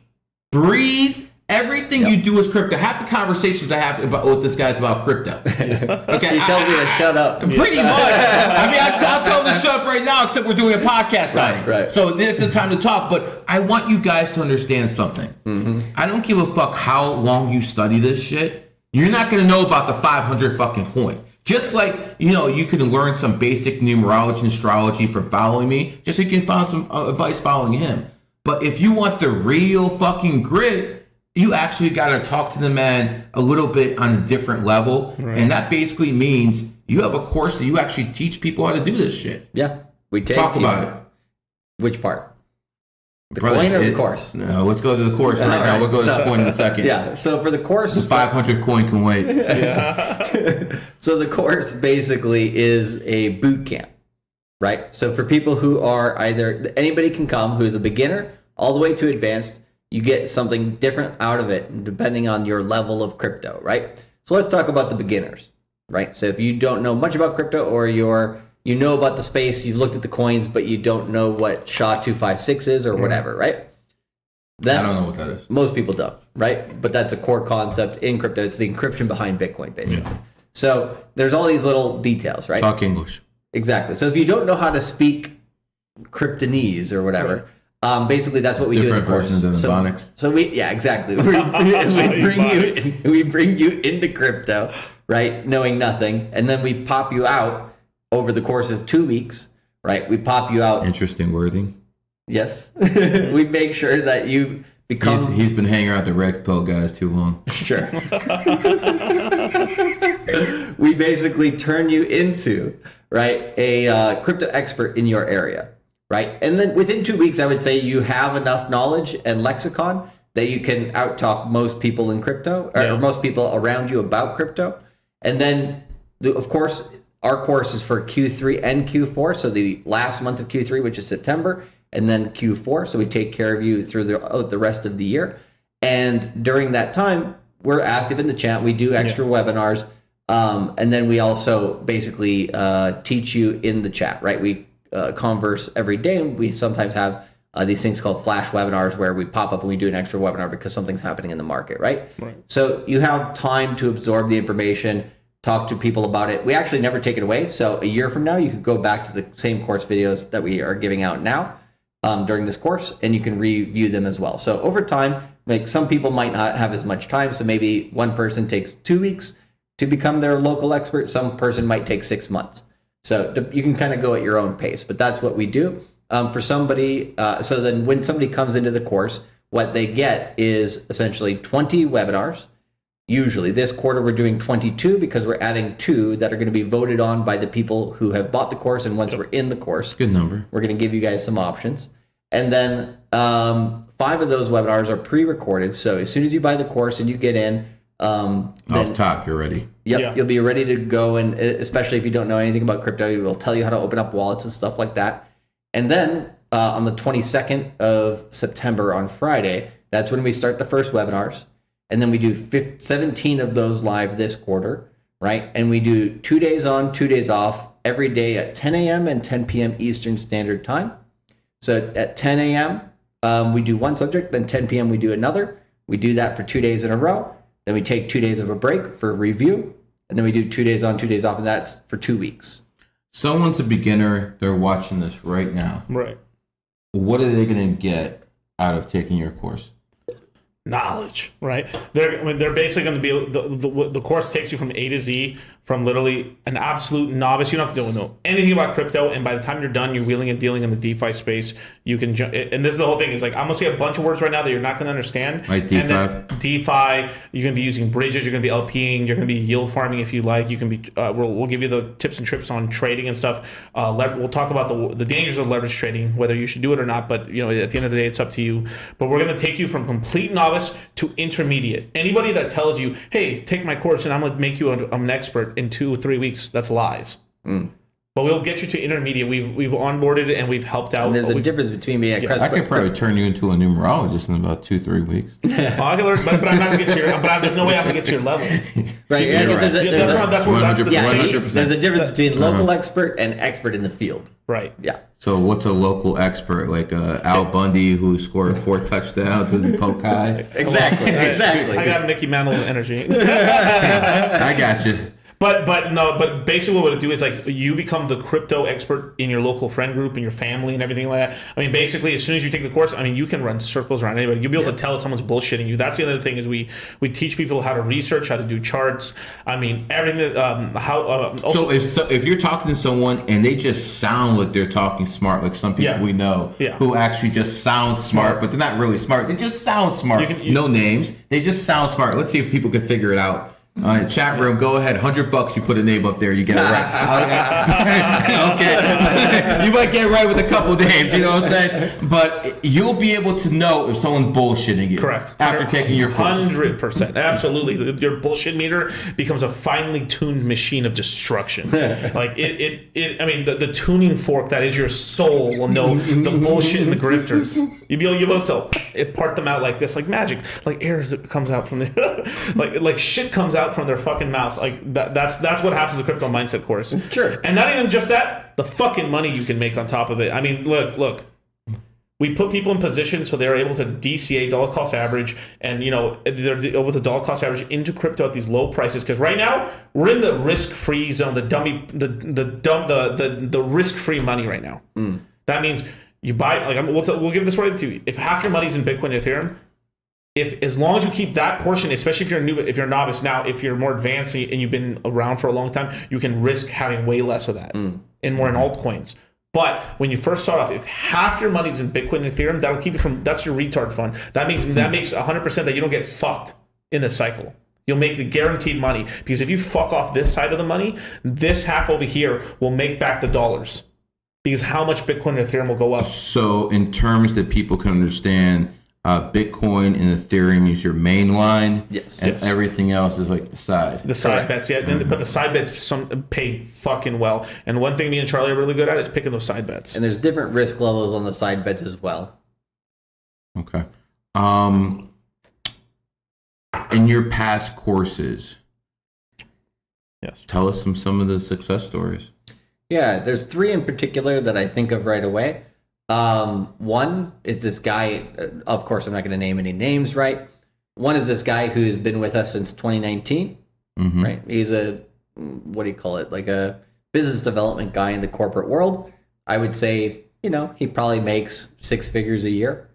Speaker 1: breathe, everything you do is crypto. Half the conversations I have with this guy's about crypto. Okay,
Speaker 3: He tells me to shut up.
Speaker 1: Pretty much. I'll tell him to shut up right now, except we're doing a podcast on it.
Speaker 3: Right.
Speaker 1: So this is the time to talk. But I want you guys to understand something. Mm-hmm. I don't give a fuck how long you study this shit. You're not going to know about the 500 fucking coin. Just like, you can learn some basic numerology and astrology from following me, just so you can find some advice following him. But if you want the real fucking grit, you actually got to talk to the man a little bit on a different level. Right. And that basically means you have a course that you actually teach people how to do this shit.
Speaker 3: Yeah. We
Speaker 1: talk about it.
Speaker 3: Which part? The coin or the course?
Speaker 1: No, let's go to the course right now. We'll go to the coin in a second.
Speaker 3: Yeah. So for the course,
Speaker 1: the 500 coin can wait.
Speaker 2: Yeah.
Speaker 3: So the course basically is a boot camp, right? So for people who are anybody can come who's a beginner all the way to advanced. You get something different out of it depending on your level of crypto, right? So let's talk about the beginners, right? So if you don't know much about crypto or you know about the space, you've looked at the coins, but you don't know what SHA-256 is or whatever, right?
Speaker 1: I don't know what that is.
Speaker 3: Most people don't, right? But that's a core concept in crypto. It's the encryption behind Bitcoin, basically. Yeah. So there's all these little details, right?
Speaker 1: Talk English.
Speaker 3: Exactly. So if you don't know how to speak Kryptonese or whatever, basically that's what we do in the course.
Speaker 1: Different versions of Ebonics.
Speaker 3: So exactly. We bring you into crypto, right? Knowing nothing, and then we pop you out over the course of 2 weeks, right? We pop you out.
Speaker 1: Interesting wording.
Speaker 3: Yes. We make sure that you become.
Speaker 1: He's been hanging around the red pill guys too long.
Speaker 3: Sure. We basically turn you into, right, a crypto expert in your area. Right. And then within 2 weeks, I would say you have enough knowledge and lexicon that you can out-talk most people in crypto or most people around you about crypto. And then, of course, our course is for Q3 and Q4. So the last month of Q3, which is September, and then Q4. So we take care of you through the rest of the year. And during that time, we're active in the chat. We do extra webinars. And then we also basically teach you in the chat, right? We converse every day, and we sometimes have these things called flash webinars where we pop up and we do an extra webinar because something's happening in the market, right? So you have time to absorb the information, talk to people about it. We actually never take it away. So a year from now, you could go back to the same course videos that we are giving out now during this course, and you can review them as well. So over time, like some people might not have as much time. So maybe one person takes 2 weeks to become their local expert. Some person might take 6 months. So you can kind of go at your own pace, but that's what we do. For somebody, so then when somebody comes into the course, what they get is essentially 20 webinars. Usually this quarter we're doing 22 because we're adding 2 that are going to be voted on by the people who have bought the course. And once we're in the course,
Speaker 1: good number,
Speaker 3: we're going to give you guys some options. And then 5 of those webinars are pre-recorded. So as soon as you buy the course and you get in,
Speaker 1: off top, you're ready.
Speaker 3: Yep, you'll be ready to go, and especially if you don't know anything about crypto, we will tell you how to open up wallets and stuff like that. And then on the 22nd of September on Friday, that's when we start the first webinars. and then we do 17 of those live this quarter, right? And we do 2 days on, 2 days off, every day at 10 a.m. and 10 p.m. Eastern Standard Time. So at 10 a.m., we do one subject, then 10 p.m. we do another. We do that for 2 days in a row. Then we take 2 days of a break for review, and then we do 2 days on, 2 days off, and that's for 2 weeks.
Speaker 1: Someone's a beginner. They're watching this right now.
Speaker 2: Right.
Speaker 1: What are they going to get out of taking your course?
Speaker 2: Knowledge, right? They're basically going to be the course takes you from A to Z, from literally an absolute novice. You don't have to know anything about crypto, and by the time you're done, you're wheeling and dealing in the DeFi space. You can and this is the whole thing. Is like I'm gonna say a bunch of words right now that you're not going to understand.
Speaker 1: Like DeFi.
Speaker 2: DeFi. You're going to be using bridges. You're going to be LPing. You're going to be yield farming if you like. You can be. We'll give you the tips and trips on trading and stuff. We'll talk about the dangers of leverage trading, whether you should do it or not. But at the end of the day, it's up to you. But we're going to take you from complete novice to intermediate. Anybody that tells you, "Hey, take my course and I'm going to make you an expert in 2 or 3 weeks," that's lies. But we'll get you to intermediate. We've onboarded and we've helped out.
Speaker 3: And there's a difference between being a
Speaker 1: I could probably turn you into a numerologist in about 2-3 weeks.
Speaker 2: I can learn, but I'm not gonna get you. But there's no way I'm gonna get to your level.
Speaker 3: Right. Yeah,
Speaker 2: That's the
Speaker 1: 100%.
Speaker 3: there's a difference between local expert and expert in the field.
Speaker 2: right.
Speaker 3: Yeah.
Speaker 1: So what's a local expert? Like Al Bundy, who scored 4 touchdowns in Pokai?
Speaker 3: Exactly. Exactly.
Speaker 2: I got Mickey Mantle energy.
Speaker 1: I got you.
Speaker 2: But basically what it do is like you become the crypto expert in your local friend group and your family and everything like that. I mean, basically as soon as you take the course, I mean, you can run circles around anybody. You'll be able to tell if someone's bullshitting you. That's the other thing is we teach people how to research, how to do charts. I mean, everything.
Speaker 1: So if you're talking to someone and they just sound like they're talking smart, like some people we know who actually just sound smart, but they're not really smart. They just sound smart. No names. They just sound smart. Let's see if people can figure it out. Chat room, go ahead. $100, you put a name up there, you get it right. Okay, you might get it right with a couple names, you know what I'm saying? But you'll be able to know if someone's bullshitting you.
Speaker 2: Correct.
Speaker 1: After taking your course.
Speaker 2: 100%, absolutely. Your bullshit meter becomes a finely tuned machine of destruction. Like it. I mean, the tuning fork that is your soul will know the bullshit and the grifters. You'll be able to part them out like this, like magic, like air comes out from the like shit comes out from their fucking mouth. Like that's what happens in the crypto mindset course.
Speaker 3: Sure.
Speaker 2: And not even just that, the fucking money you can make on top of it. I mean, look. We put people in position so they're able to DCA, dollar cost average, and they're able to dollar cost average into crypto at these low prices. Because right now we're in the risk-free zone, the risk-free money right now. That means you buy. Like we'll give this right to you. If half your money's in Bitcoin and Ethereum, as long as you keep that portion, especially if you're a novice now, if you're more advanced and you've been around for a long time, you can risk having way less of that and more in altcoins. But when you first start off, if half your money's in Bitcoin and Ethereum, that'll keep you that's your retard fund. That makes 100% that you don't get fucked in this cycle. You'll make the guaranteed money because if you fuck off this side of the money, this half over here will make back the dollars because how much Bitcoin and Ethereum will go up. So
Speaker 1: in terms that people can understand, Bitcoin and Ethereum is your main line, and everything else is like the side.
Speaker 2: The side bets, but the side bets pay fucking well. And one thing me and Charlie are really good at is picking those side bets.
Speaker 3: And there's different risk levels on the side bets as well.
Speaker 1: Okay. In your past courses, tell us some of the success stories.
Speaker 3: Yeah, there's 3 in particular that I think of right away. One is this guy, of course I'm not going to name any names, right? One is this guy who's been with us since 2019, right? He's what do you call it? Like a business development guy in the corporate world. I would say, he probably makes 6 figures a year,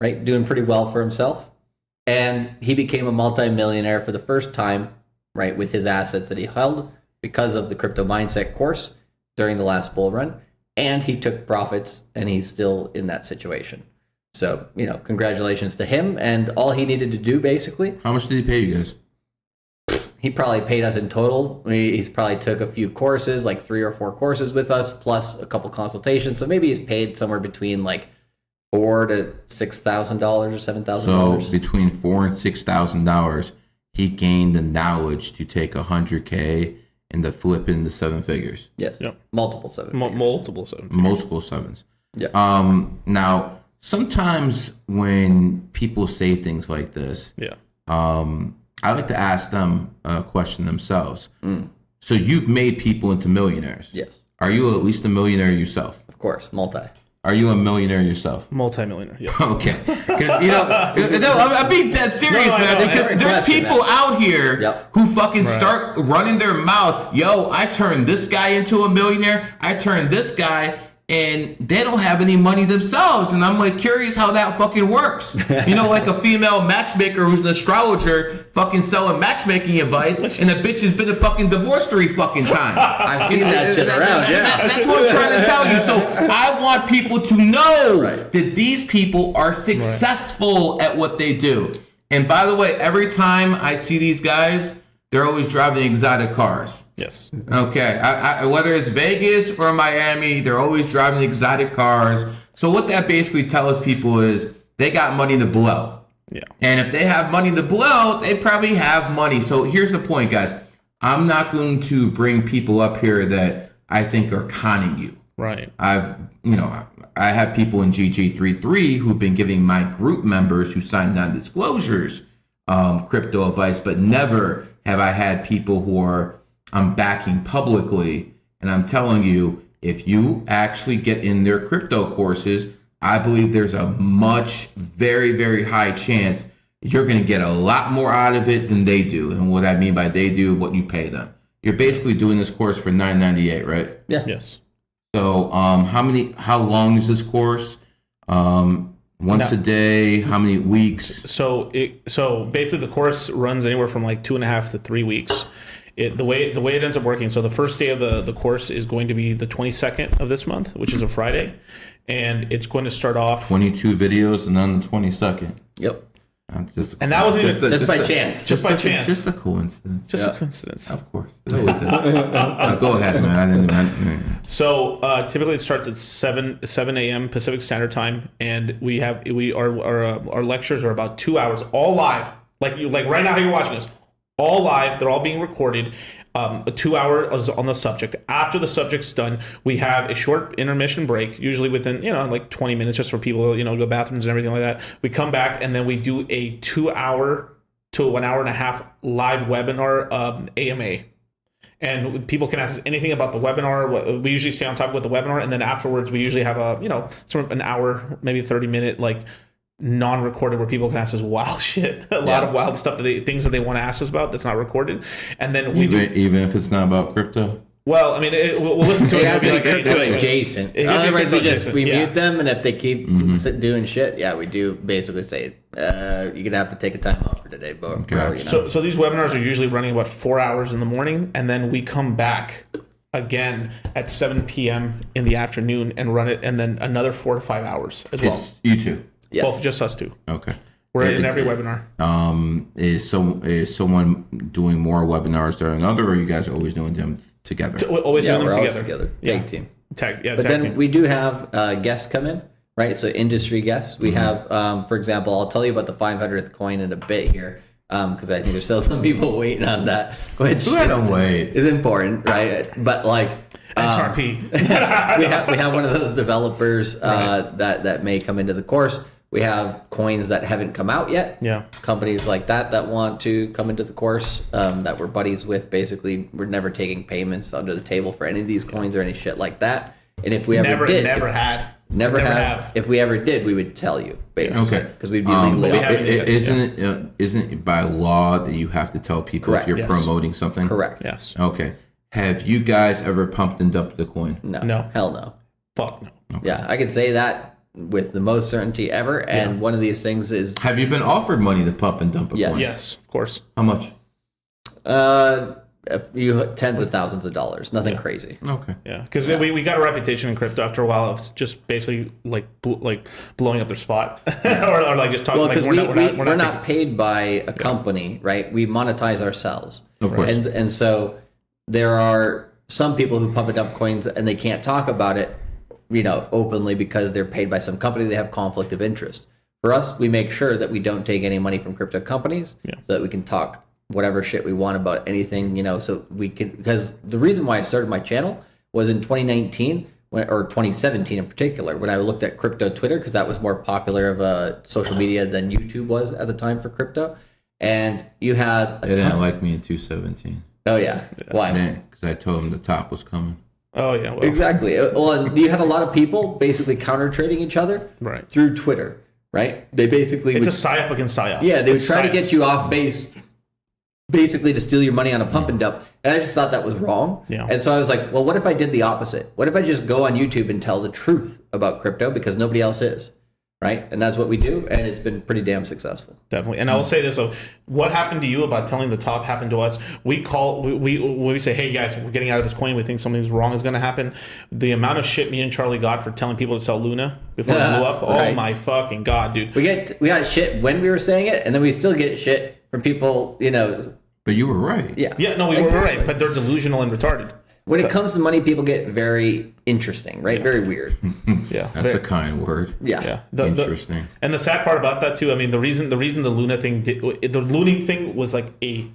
Speaker 3: right? Doing pretty well for himself. And he became a multimillionaire for the first time, right? With his assets that he held because of the crypto mindset course during the last bull run. And he took profits, and he's still in that situation. So, congratulations to him. And all he needed to do, basically.
Speaker 1: How much did he pay you guys?
Speaker 3: He probably paid us in total. He's probably took a few courses, like 3 or 4 courses with us, plus a couple consultations. So maybe he's paid somewhere between like $4,000 to $6,000 or $7,000.
Speaker 1: So between $4,000 and $6,000, he gained the knowledge to take $100K and to flip into 7 figures.
Speaker 3: Yes. Yep. Multiple 7 figures.
Speaker 2: Multiple 7 figures.
Speaker 1: Multiple 7s.
Speaker 3: Yeah.
Speaker 1: Now, sometimes when people say things like this, I like to ask them a question themselves. So you've made people into millionaires.
Speaker 3: Yes.
Speaker 1: Are you at least a millionaire yourself?
Speaker 3: Of course, multi.
Speaker 1: Are you a millionaire yourself?
Speaker 2: Multi-millionaire, yes.
Speaker 1: Okay. Because, no, I'm being dead serious,
Speaker 2: No, I
Speaker 1: man.
Speaker 2: know.
Speaker 1: Because
Speaker 3: Every
Speaker 1: there's
Speaker 3: question,
Speaker 1: people
Speaker 3: man.
Speaker 1: out here
Speaker 3: Yep.
Speaker 1: who fucking start running their mouth. Yo, I turned this guy into a millionaire. I turned this guy, and they don't have any money themselves. And I'm like curious how that fucking works. Like a female matchmaker who's an astrologer fucking selling matchmaking advice, and the bitch has been a fucking divorced 3 fucking times.
Speaker 3: I've seen that shit around, yeah.
Speaker 1: That's what I'm trying to tell you. So I want people to know
Speaker 3: Right.
Speaker 1: that these people are successful at what they do. And by the way, every time I see these guys, they're always driving exotic cars.
Speaker 2: Yes.
Speaker 1: Okay, whether it's Vegas or Miami, they're always driving exotic cars. So what that basically tells people is they got money to blow.
Speaker 2: Yeah.
Speaker 1: And if they have money to blow, they probably have money. So here's the point, guys. I'm not going to bring people up here that I think are conning you.
Speaker 2: Right.
Speaker 1: I have people in GG33 who've been giving my group members who signed non-disclosures crypto advice, but never have I had people who I'm backing publicly. And I'm telling you, if you actually get in their crypto courses, I believe there's a very, very high chance you're going to get a lot more out of it than they do. And what I mean by they do, what you pay them. You're basically doing this course for $9.98, right?
Speaker 3: Yeah.
Speaker 2: Yes.
Speaker 1: So how long is this course? Once a day, how many weeks?
Speaker 2: So basically the course runs anywhere from like 2.5 to 3 weeks. The way it ends up working. So the first day of the course is going to be the 22nd of this month, which is a Friday, and it's going to start off
Speaker 1: 22 videos, and then the 22nd.
Speaker 3: Yep.
Speaker 2: And that was even
Speaker 3: Just by chance.
Speaker 2: Just by chance.
Speaker 1: Just a coincidence.
Speaker 2: Just a coincidence.
Speaker 1: Of course. It always is. Go ahead, man.
Speaker 2: So typically it starts at 7 a.m. Pacific Standard Time, and our lectures are about 2 hours, all live. Like right now, how you're watching this, all live. They're all being recorded. 2 hours on the subject. After the subject's done, we have a short intermission break, usually within like 20 minutes, just for people to go bathrooms and everything like that. We come back and then we do a 2 hour to 1 hour and a half live webinar AMA. And people can ask us anything about the webinar. We usually stay on topic with the webinar, and then afterwards we usually have sort of an hour, maybe 30-minute non-recorded where people can ask us wild shit, a lot of wild stuff things that they want to ask us about that's not recorded, and then
Speaker 1: even if it's not about crypto.
Speaker 2: Well, I mean, we'll listen to it.
Speaker 3: It
Speaker 2: It'll be like
Speaker 3: crypto adjacent. Otherwise, we mute them, and if they keep doing shit, we do basically say you're gonna have to take a time off for today, bro.
Speaker 1: Gotcha.
Speaker 2: So these webinars are usually running about 4 hours in the morning, and then we come back again at 7 p.m. in the afternoon and run it, and then another 4 to 5 hours as well.
Speaker 1: It's you two.
Speaker 3: Yes.
Speaker 2: Both just us two.
Speaker 1: Okay.
Speaker 2: We're in every webinar.
Speaker 1: Is someone doing more webinars than another, or are you guys always doing them together?
Speaker 2: Always doing them
Speaker 3: we're always
Speaker 2: together.
Speaker 3: Tag team.
Speaker 2: But
Speaker 3: But then
Speaker 2: team.
Speaker 3: we do have guests come in, right? So industry guests. We have, for example, I'll tell you about the 500th coin in a bit here, because I think there's still some people waiting on that, which
Speaker 1: Don't wait.
Speaker 3: is important, right? But
Speaker 2: XRP.
Speaker 3: we have one of those developers that may come into the course. We have coins that haven't come out yet.
Speaker 2: Yeah.
Speaker 3: Companies like that want to come into the course that we're buddies with. Basically, we're never taking payments under the table for any of these coins or any shit like that. And if we
Speaker 2: never
Speaker 3: have. If we ever did, we would tell you, basically.
Speaker 1: Okay.
Speaker 3: Because we'd be legally obligated.
Speaker 1: Isn't it by law that you have to tell people
Speaker 3: Correct.
Speaker 1: if you're
Speaker 2: Yes.
Speaker 1: promoting something?
Speaker 3: Correct.
Speaker 2: Yes.
Speaker 1: Okay. Have you guys ever pumped and dumped the coin?
Speaker 3: No. Hell no.
Speaker 2: Fuck no.
Speaker 3: Yeah, I can say that with the most certainty ever. And one of these things is
Speaker 1: Have you been offered money to pump and dump a
Speaker 3: Yes.
Speaker 1: coin?
Speaker 2: Yes, of course.
Speaker 1: How much?
Speaker 3: a few tens of thousands of dollars. Nothing crazy.
Speaker 1: Okay.
Speaker 2: Yeah, because we got a reputation in crypto after a while of just basically blowing up their spot, or like just talking.
Speaker 3: Well,
Speaker 2: like
Speaker 3: because
Speaker 2: we're
Speaker 3: not paid by a company, right? We monetize ourselves,
Speaker 1: Of course.
Speaker 3: and so there are some people who pump and dump coins and they can't talk about it, openly because they're paid by some company. They have conflict of interest. For us, we make sure that we don't take any money from crypto companies, so that we can talk whatever shit we want about anything, so we can, because the reason why I started my channel was in 2019 or 2017 in particular, when I looked at crypto Twitter, because that was more popular of a social media than YouTube was at the time for crypto. and you had
Speaker 1: They didn't like me in 217.
Speaker 3: Oh yeah, why?
Speaker 1: Because I told them the top was coming.
Speaker 2: Oh yeah, well,
Speaker 3: Exactly. Well, and you had a lot of people basically counter trading each other
Speaker 2: Right.
Speaker 3: through Twitter, right? They basically
Speaker 2: it's a psyop against psyops.
Speaker 3: yeah, they would
Speaker 2: It's
Speaker 3: try to
Speaker 2: psyops.
Speaker 3: get you off base, basically to steal your money on a pump and dump. And I just thought that was wrong.
Speaker 2: Yeah.
Speaker 3: And so I was like, well, what if I did the opposite? What if I just go on YouTube and tell the truth about crypto because nobody else is, right? And that's what we do, and it's been pretty damn successful.
Speaker 2: Definitely. And I will say this, though. What happened to you about telling the top happened to us. We say, hey, guys, we're getting out of this coin. We think something wrong is going to happen. The amount of shit me and Charlie got for telling people to sell Luna before it blew up.
Speaker 3: Right.
Speaker 2: Oh, my fucking God, dude.
Speaker 3: We got shit when we were saying it, and then we still get shit from people,
Speaker 1: But you were right.
Speaker 3: yeah.
Speaker 2: Yeah, no, we
Speaker 3: Exactly.
Speaker 2: were right. But they're delusional and retarded.
Speaker 3: When it comes to money, people get very interesting, right? Very weird.
Speaker 2: Yeah.
Speaker 1: That's a kind word.
Speaker 3: Yeah.
Speaker 1: Interesting.
Speaker 2: And the sad part about that too, I mean, the reason the Luna thing the Luna thing was like a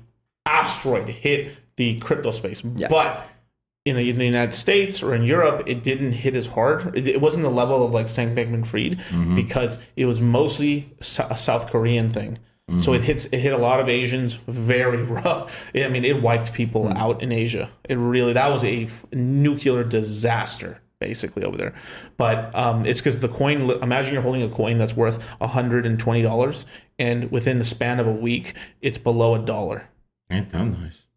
Speaker 2: asteroid hit the crypto space, but in the United States or in Europe, it didn't hit as hard. It wasn't the level of like Sam Bankman-Fried because it was mostly a South Korean thing. So it hit a lot of Asians very rough. I mean, it wiped people out in Asia. That was a nuclear disaster basically over there. But it's because the coin, imagine you're holding a coin that's worth $120 and within the span of a week, it's below $1.
Speaker 1: Ain't that nice?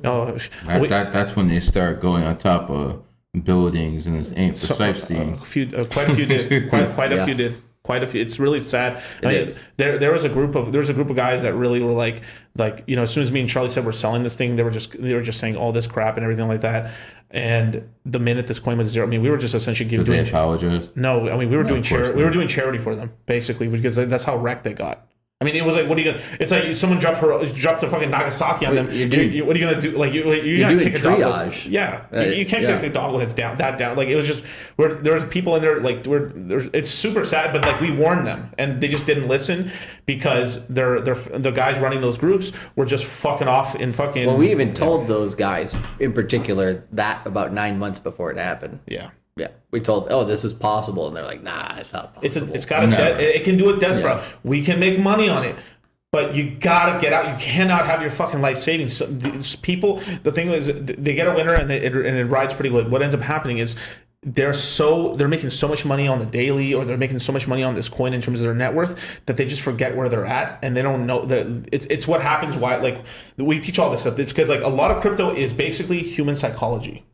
Speaker 2: Oh,
Speaker 1: That's when they start going on top of buildings and it ain't for sightseeing.
Speaker 2: Quite a few did. Quite a few did. Quite a few. It's really sad. There was a group of guys that really were like as soon as me and Charlie said we're selling this thing, they were just saying all this crap and everything like that. And the minute this coin was zero, I mean, we were just essentially
Speaker 1: Did they apologize?
Speaker 2: No, I mean we were doing
Speaker 1: course
Speaker 2: we were doing charity for them basically because that's how wrecked they got. I mean, it was like, what are you gonna? It's like someone dropped a fucking Nagasaki on them.
Speaker 3: You're
Speaker 2: what are you gonna do? Like you're gonna
Speaker 3: doing
Speaker 2: kick a dog.
Speaker 3: triage.
Speaker 2: You can't kick a dog when it's down. Like it was just there was people in there. Like it's super sad, but like we warned them and they just didn't listen because the guys running those groups were just fucking off in fucking.
Speaker 3: Well, we even told those guys in particular that about 9 months before it happened.
Speaker 2: Yeah.
Speaker 3: Yeah, we told, this is possible, and they're like, nah, it's not possible.
Speaker 2: It's got it can do it desperate. We can make money on it, but you gotta get out. You cannot have your fucking life savings. So these people, the thing is, they get a winner and it rides pretty good. What ends up happening is they're making so much money on the daily, or they're making so much money on this coin in terms of their net worth that they just forget where they're at, and they don't know that it's what happens. Why like we teach all this stuff? It's because like a lot of crypto is basically human psychology.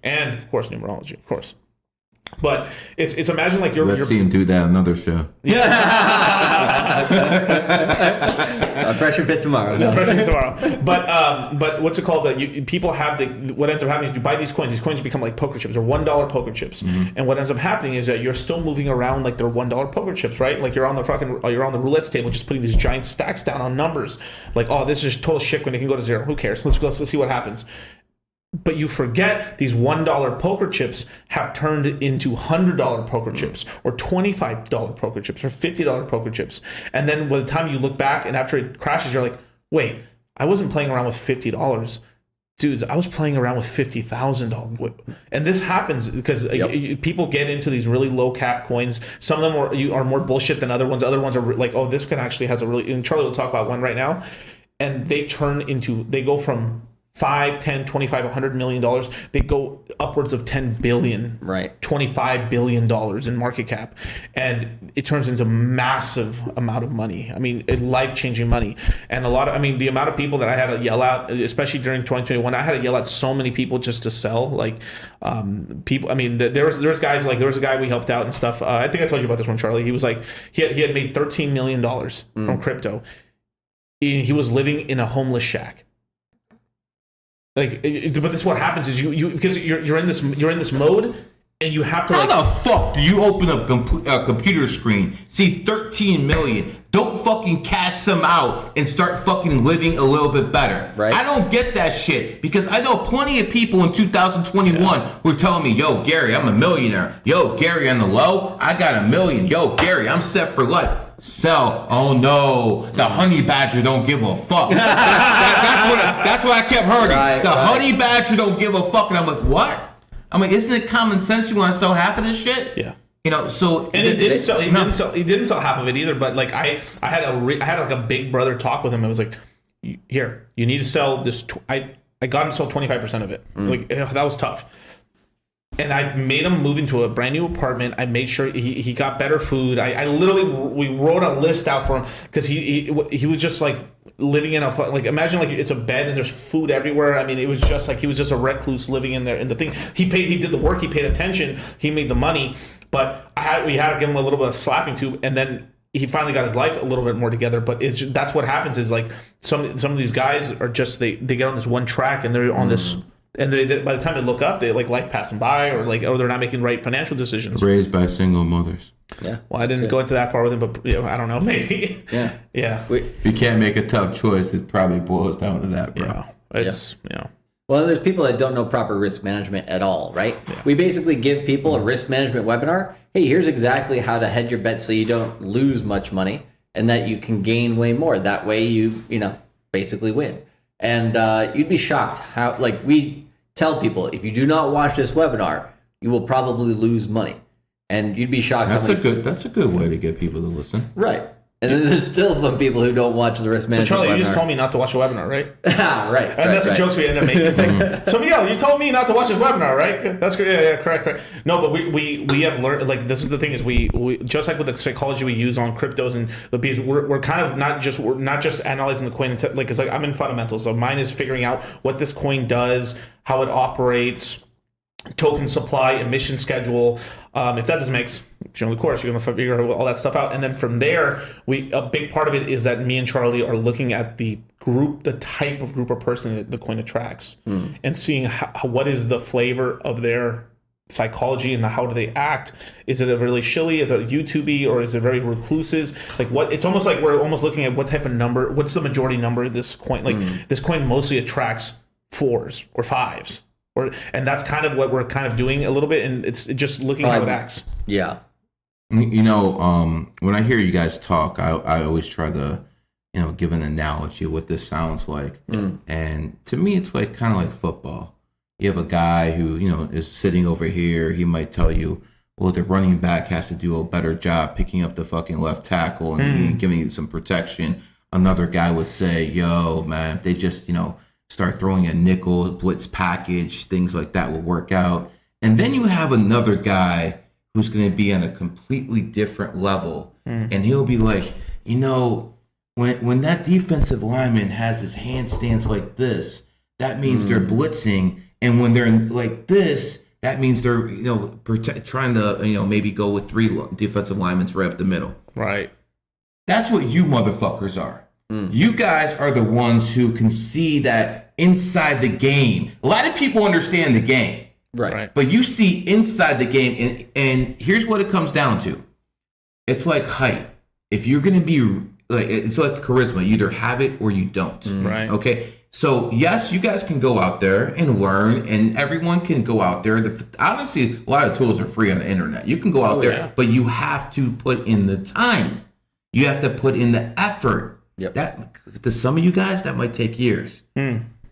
Speaker 2: And of course numerology, of course. But it's imagine like
Speaker 1: Let's see him do that on another show.
Speaker 3: Pressure fit tomorrow.
Speaker 2: But what's it called? That people have what ends up happening is you buy these coins. These coins become like poker chips or $1 poker chips. And what ends up happening is that you're still moving around like they're $1 poker chips, right? Like you're on the roulette table, just putting these giant stacks down on numbers. Like, oh, this is total shit when it can go to zero. Who cares? Let's see what happens. But you forget these $1 poker chips have turned into $100 poker chips or $25 poker chips or $50 poker chips. And then by the time you look back and after it crashes, you're like, wait, I wasn't playing around with $50. Dudes, I was playing around with $50,000. And this happens because people get into these really low cap coins. Some of them are more bullshit than other ones. Other ones are like, oh, this can actually has a really, and Charlie will talk about one right now. And they go from 5, 10, 25, $100 million. They go upwards of 10 billion,
Speaker 3: right?
Speaker 2: $25 billion in market cap. And it turns into massive amount of money. I mean, life-changing money. And the amount of people that I had to yell at, especially during 2021, I had to yell at so many people just to sell. Like, people, I mean, there's guys, like, there was a guy we helped out and stuff. I think I told you about this one, Charlie. He was like, he had made $13 million from crypto. He was living in a homeless shack. Like, but this is what happens is you because you're in this mode and you have to.
Speaker 1: How the fuck do you open up a computer screen, see 13 million, don't fucking cash some out and start fucking living a little bit better?
Speaker 3: Right.
Speaker 1: I don't get that shit because I know plenty of people in 2021 were telling me, "Yo, Gary, I'm a millionaire. Yo, Gary, on the low, I got $1 million. Yo, Gary, I'm set for life." Sell. Oh no, the honey badger don't give a fuck. That's what I kept hearing.
Speaker 3: Right,
Speaker 1: honey badger don't give a fuck, and I'm like, what? I'm like, isn't it common sense you want to sell half of this shit?
Speaker 2: Yeah.
Speaker 1: You know, so
Speaker 2: and he didn't sell half of it either. But like I had like a big brother talk with him. I was like, here, you need to sell this. I got him to sell 25% of it. Like that was tough. And I made him move into a brand new apartment. I made sure he got better food. I literally, we wrote a list out for him because he was just like living in like, imagine like it's a bed and there's food everywhere. I mean, it was just like he was just a recluse living in there. And the thing, he did the work, he paid attention, he made the money, but we had to give him a little bit of slapping too. And then he finally got his life a little bit more together. But it's just, that's what happens is like some of these guys are just they get on this one track and they're on this. And they, by the time they look up, they like life passing by, or they're not making right financial decisions.
Speaker 1: Raised by single mothers.
Speaker 3: Yeah.
Speaker 2: Well, I didn't go into that far with him, but I don't know, maybe.
Speaker 3: Yeah.
Speaker 2: Yeah.
Speaker 1: If you can't make a tough choice, it probably boils down to that, bro.
Speaker 2: Yeah. It's
Speaker 3: Well, there's people that don't know proper risk management at all, right? Yeah. We basically give people a risk management webinar. Hey, here's exactly how to hedge your bets so you don't lose much money and that you can gain way more. That way you basically win. And you'd be shocked how, like, we tell people, if you do not watch this webinar, you will probably lose money. And you'd be shocked.
Speaker 1: That's a good way to get people to listen.
Speaker 3: Right. And then there's still some people who don't watch the risk management.
Speaker 2: So Charlie,
Speaker 3: webinar.
Speaker 2: you just told me not to watch a webinar, right?
Speaker 3: Right.
Speaker 2: And that's the jokes we end up making. It's like, so Miguel, you told me not to watch this webinar, right? That's great. Yeah, correct. No, but we have learned, like, this is the thing is we just like with the psychology we use on cryptos and the bees, we're kind of not just analyzing the coin. Like, it's like I'm in fundamentals. So mine is figuring out what this coin does, how it operates, token supply, emission schedule. If that doesn't make sense, of course, you're going to figure all that stuff out. And then from there, a big part of it is that me and Charlie are looking at the type of group or person that the coin attracts and seeing what is the flavor of their psychology and how do they act. Is it a really shilly, is it YouTubey, or is it very recluses? Like what? It's almost like we're almost looking at what type of number, what's the majority number of this coin? Like this coin mostly attracts 4s or 5s. And that's kind of what we're kind of doing a little bit, and it's just looking how it acts.
Speaker 3: Yeah.
Speaker 1: When I hear you guys talk, I always try to, give an analogy of what this sounds like. And to me, it's like kind of like football. You have a guy who, is sitting over here. He might tell you, well, the running back has to do a better job picking up the fucking left tackle and giving you some protection. Another guy would say, yo, man, if they just, start throwing a nickel, blitz package, things like that will work out. And then you have another guy who's going to be on a completely different level. And he'll be like, when that defensive lineman has his handstands like this, that means they're blitzing. And when they're like this, that means they're, trying to, maybe go with 3 defensive linemen right up the middle.
Speaker 2: Right.
Speaker 1: That's what you motherfuckers are. You guys are the ones who can see that inside the game. A lot of people understand the game.
Speaker 3: Right.
Speaker 1: But you see inside the game, and here's what it comes down to. It's like height. If you're going to be, it's like charisma. You either have it or you don't.
Speaker 2: Right.
Speaker 1: Okay? So, yes, you guys can go out there and learn, and everyone can go out there. Honestly, a lot of tools are free on the internet. You can go out there, but you have to put in the time. You have to put in the effort.
Speaker 3: Yep.
Speaker 1: That to some of you guys, that might take years.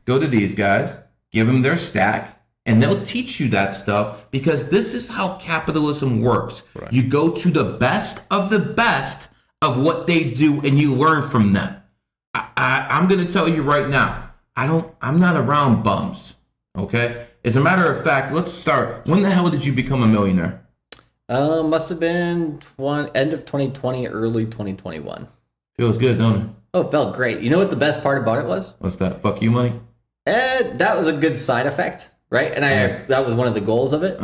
Speaker 1: Go to these guys, give them their stack, and they'll teach you that stuff because this is how capitalism works. Right. You go to the best of what they do, and you learn from them. I'm going to tell you right now, I'm not around bums. Okay. As a matter of fact, let's start. When the hell did you become a millionaire?
Speaker 3: Must have been end of 2020, early 2021.
Speaker 1: Feels good, don't it?
Speaker 3: Oh, it felt great. You know what the best part about it was?
Speaker 1: What's that? Fuck you money?
Speaker 3: That was a good side effect, right? And that was one of the goals of it.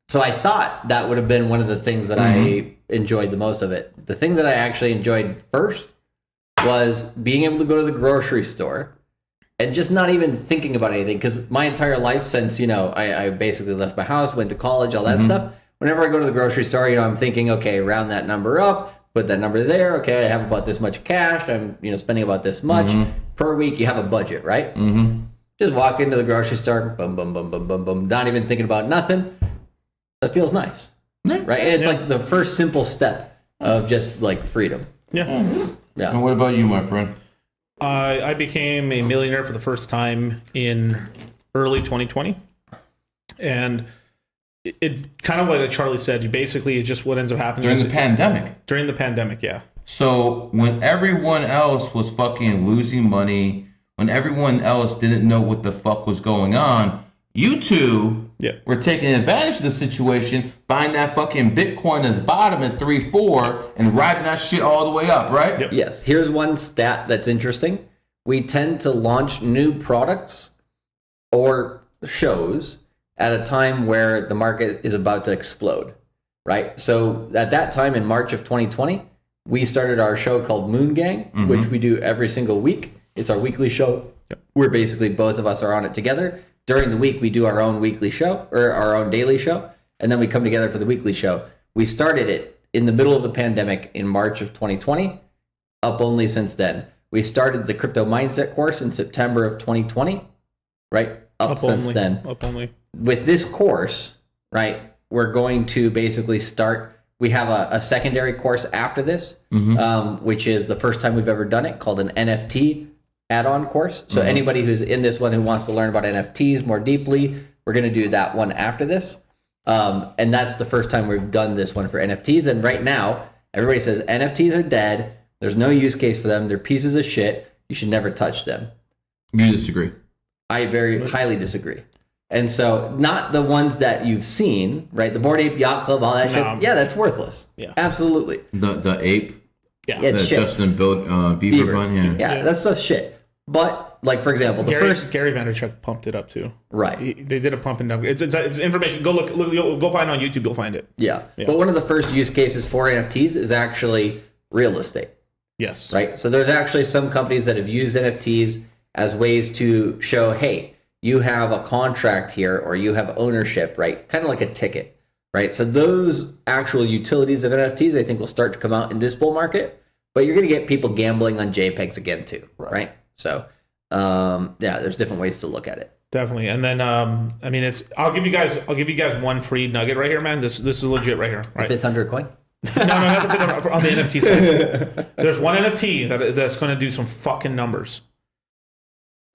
Speaker 3: So I thought that would have been one of the things that I enjoyed the most of it. The thing that I actually enjoyed first was being able to go to the grocery store and just not even thinking about anything. Because my entire life since, I basically left my house, went to college, all that stuff. Whenever I go to the grocery store, I'm thinking, okay, round that number up. Put that number there. Okay, I have about this much cash. I'm, spending about this much per week. You have a budget, right? Just walk into the grocery store, boom, boom, boom, boom, boom, boom. Not even thinking about nothing. That feels nice, right? And it's like the first simple step of just like freedom.
Speaker 2: Yeah.
Speaker 1: And what about you, my friend?
Speaker 2: I became a millionaire for the first time in early 2020, and it kind of like Charlie said, you basically, just what ends up happening
Speaker 1: During the pandemic.
Speaker 2: During the pandemic, yeah.
Speaker 1: So when everyone else was fucking losing money, when everyone else didn't know what the fuck was going on, you two were taking advantage of the situation, buying that fucking Bitcoin at the bottom at 3-4 and riding that shit all the way up, right?
Speaker 2: Yep.
Speaker 3: Yes. Here's one stat that's interesting. We tend to launch new products or shows at a time where the market is about to explode, right? So at that time in March of 2020, we started our show called Moon Gang, which we do every single week. It's our weekly show. Where basically both of us are on it together. During the week, we do our own weekly show or our own daily show, and then we come together for the weekly show. We started it in the middle of the pandemic in March of 2020, up only since then. We started the crypto mindset course in September of 2020, right? Up since
Speaker 2: only.
Speaker 3: then.
Speaker 2: Up only.
Speaker 3: With this course, right, we're going to basically start. We have a secondary course after this, which is the first time we've ever done it, called an NFT add-on course. So anybody who's in this one who wants to learn about NFTs more deeply, we're going to do that one after this. And that's the first time we've done this one for NFTs. And right now, everybody says NFTs are dead. There's no use case for them. They're pieces of shit. You should never touch them.
Speaker 1: You disagree?
Speaker 3: I very highly disagree. And so not the ones that you've seen, right? The Bored Ape Yacht Club, all that shit. Yeah, that's worthless.
Speaker 2: Yeah.
Speaker 3: Absolutely.
Speaker 1: The ape?
Speaker 2: Yeah.
Speaker 3: It's
Speaker 1: The
Speaker 3: shit.
Speaker 1: Justin Bieber one?
Speaker 3: Yeah, that's stuff shit. But, like, for example, the first...
Speaker 2: Gary Vaynerchuk pumped it up too.
Speaker 3: Right.
Speaker 2: They did a pump and dump. It's information. Go look. Go find it on YouTube. You'll find it.
Speaker 3: Yeah. But one of the first use cases for NFTs is actually real estate.
Speaker 2: Yes.
Speaker 3: Right? So there's actually some companies that have used NFTs as ways to show, hey, you have a contract here or you have ownership, right? Kind of like a ticket, right? So those actual utilities of NFTs, I think, will start to come out in this bull market, but you're going to get people gambling on JPEGs again too, right? So, yeah, there's different ways to look at it.
Speaker 2: Definitely. And then, I mean, I'll give you guys one free nugget right here, man. This is legit right here. Right.
Speaker 3: 500 coin?
Speaker 2: No, not the 500 on the NFT side. There's one NFT that's going to do some fucking numbers.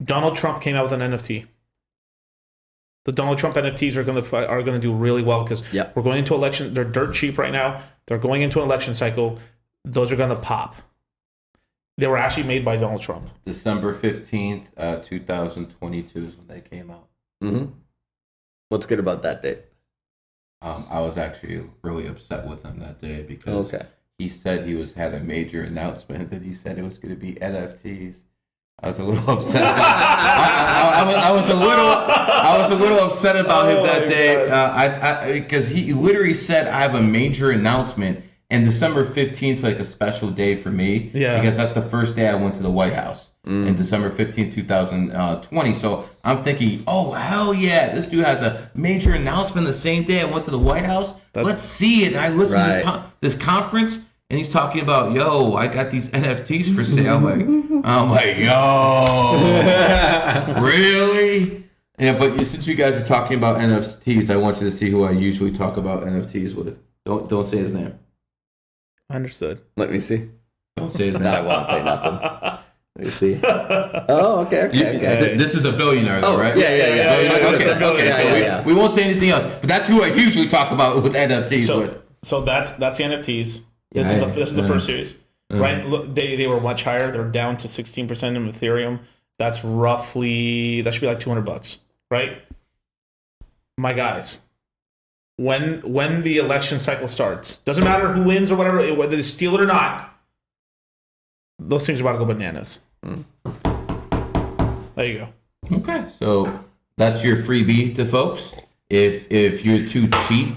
Speaker 2: Donald Trump came out with an NFT. The Donald Trump NFTs are going to do really well because we're going into election. They're dirt cheap right now. They're going into an election cycle. Those are going to pop. They were actually made by Donald Trump.
Speaker 1: December 15th, 2022 is when they came out.
Speaker 3: Mm-hmm. What's good about that date?
Speaker 1: I was actually really upset with him that day because he said he had a major announcement that he said it was going to be NFTs. I was a little upset. I was a little upset about him that day because he literally said I have a major announcement. And December 15th is like a special day for me because that's the first day I went to the White House in December 15th, 2020. So I'm thinking, oh, hell yeah, this dude has a major announcement the same day I went to the White House. Let's see it. And I listened to this conference, and he's talking about, yo, I got these NFTs for sale. I'm like, yo, really? Yeah, but since you guys are talking about NFTs, I want you to see who I usually talk about NFTs with. Don't say his name.
Speaker 2: Understood.
Speaker 3: Let me see.
Speaker 1: Don't say his name.
Speaker 3: No, I won't say nothing. Let me see. Oh, okay.
Speaker 1: This is a billionaire, though, right?
Speaker 3: Yeah.
Speaker 1: Okay. We won't say anything else, but that's who I usually talk about with NFTs with.
Speaker 2: So that's the NFTs. This is the first series, right? Look, they were much higher. They're down to 16% in Ethereum. That should be like $200, right? My guys. When the election cycle starts, doesn't matter who wins or whatever, whether they steal it or not, those things are about to go bananas. There you go.
Speaker 1: Okay, so that's your freebie to folks. If you're too cheap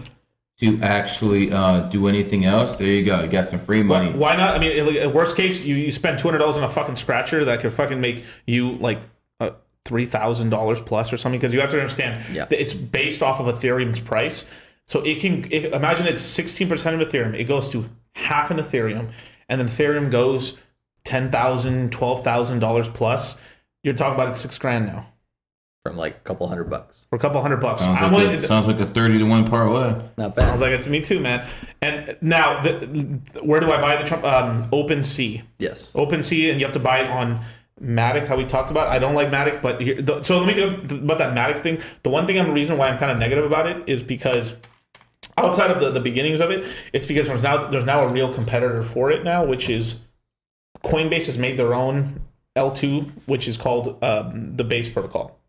Speaker 1: to actually do anything else, there you go. You got some free money.
Speaker 2: Why not? I mean, worst case, you spend $200 on a fucking scratcher that could fucking make you like $3,000 plus or something. Because you have to understand, it's based off of Ethereum's price. So imagine it's 16% of Ethereum. It goes to half an Ethereum, and then Ethereum goes $10,000, $12,000 plus. You're talking about $6,000 now.
Speaker 3: From like a couple $100.
Speaker 2: For a couple $100.
Speaker 1: Sounds like a 30-to-1 parlay.
Speaker 3: Not bad.
Speaker 2: Sounds like it to me too, man. And now, where do I buy the Trump? OpenSea.
Speaker 3: Yes.
Speaker 2: OpenSea, and you have to buy it on Matic, how we talked about. I don't like Matic, but so let me talk about that Matic thing. The one thing, reason why I'm kind of negative about it is because outside of the beginnings of it, it's because there's now a real competitor for it now, which is Coinbase has made their own L2, which is called the Base protocol.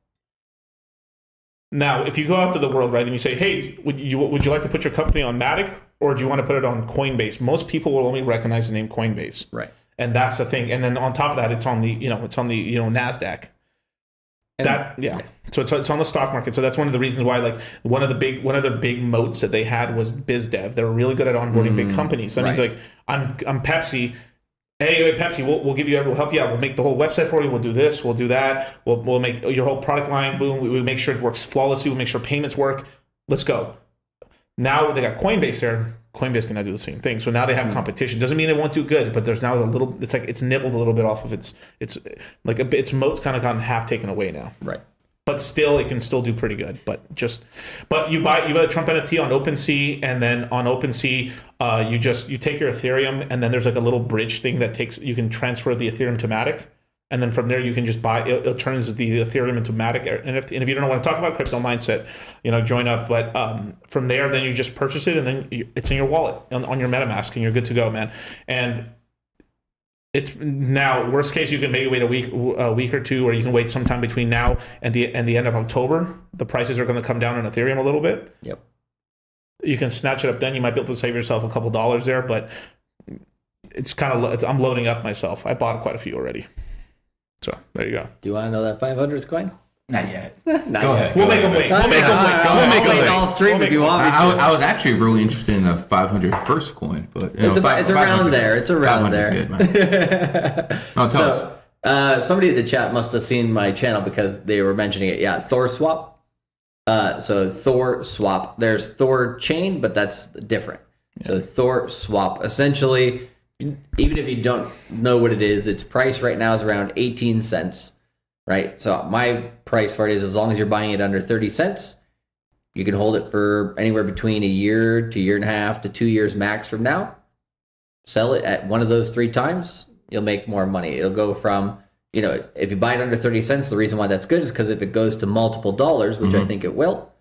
Speaker 2: Now, if you go out to the world, right, and you say, hey, would you like to put your company on Matic, or do you want to put it on Coinbase? Most people will only recognize the name Coinbase.
Speaker 3: Right.
Speaker 2: And that's the thing. And then on top of that, it's on the NASDAQ. So it's on the stock market. So that's one of the reasons why, like, one of their big moats that they had was BizDev. They were really good at onboarding big companies. That means, like, I'm Pepsi. Hey, Pepsi, we'll help you out. We'll make the whole website for you. We'll do this. We'll do that. We'll make your whole product line. Boom. We make sure it works flawlessly. We'll make sure payments work. Let's go. Now they got Coinbase there. Coinbase can now do the same thing. So now they have competition. Doesn't mean they won't do good, but there's now a little. It's like it's nibbled a little bit off of its moat's kind of gotten half taken away now.
Speaker 3: Right.
Speaker 2: But still, it can still do pretty good. But you buy a Trump NFT on OpenSea, and then on OpenSea, you take your Ethereum, and then there's like a little bridge thing that you can transfer the Ethereum to Matic. And then from there, you can just buy it turns the Ethereum into Matic NFT. And if you don't want to talk about crypto mindset, join up. But from there, then you just purchase it, and then it's in your wallet on your MetaMask, and you're good to go, man. And it's now worst case, you can maybe wait a week or two, or you can wait sometime between now and the end of October. The prices are going to come down on Ethereum a little bit.
Speaker 3: Yep. You
Speaker 2: can snatch it up then. You might be able to save yourself a couple dollars there, but it's kind of I'm loading up myself. I bought quite a few already. So there you go.
Speaker 3: Do you want to know that 500th coin?
Speaker 1: Not yet.
Speaker 3: Go
Speaker 1: ahead.
Speaker 2: We'll make them wait. We'll make them wait.
Speaker 3: We'll make them wait all stream if you want me to.
Speaker 1: I was actually really interested in the 500 first coin, but
Speaker 3: it's around there. It's around there.
Speaker 1: Good, man.
Speaker 3: Somebody in the chat must have seen my channel because they were mentioning it. Yeah, Thor Swap. So Thor Swap. There's Thor Chain, but that's different. Yeah. So Thor Swap. Essentially, even if you don't know what it is, its price right now is around 18 cents. Right? So my price for it is, as long as you're buying it under 30 cents, you can hold it for anywhere between a year to year and a half to 2 years max from now. Sell it at one of those 3 times, you'll make more money. It'll go from, if you buy it under 30 cents, the reason why that's good is because if it goes to multiple dollars, which I think it will,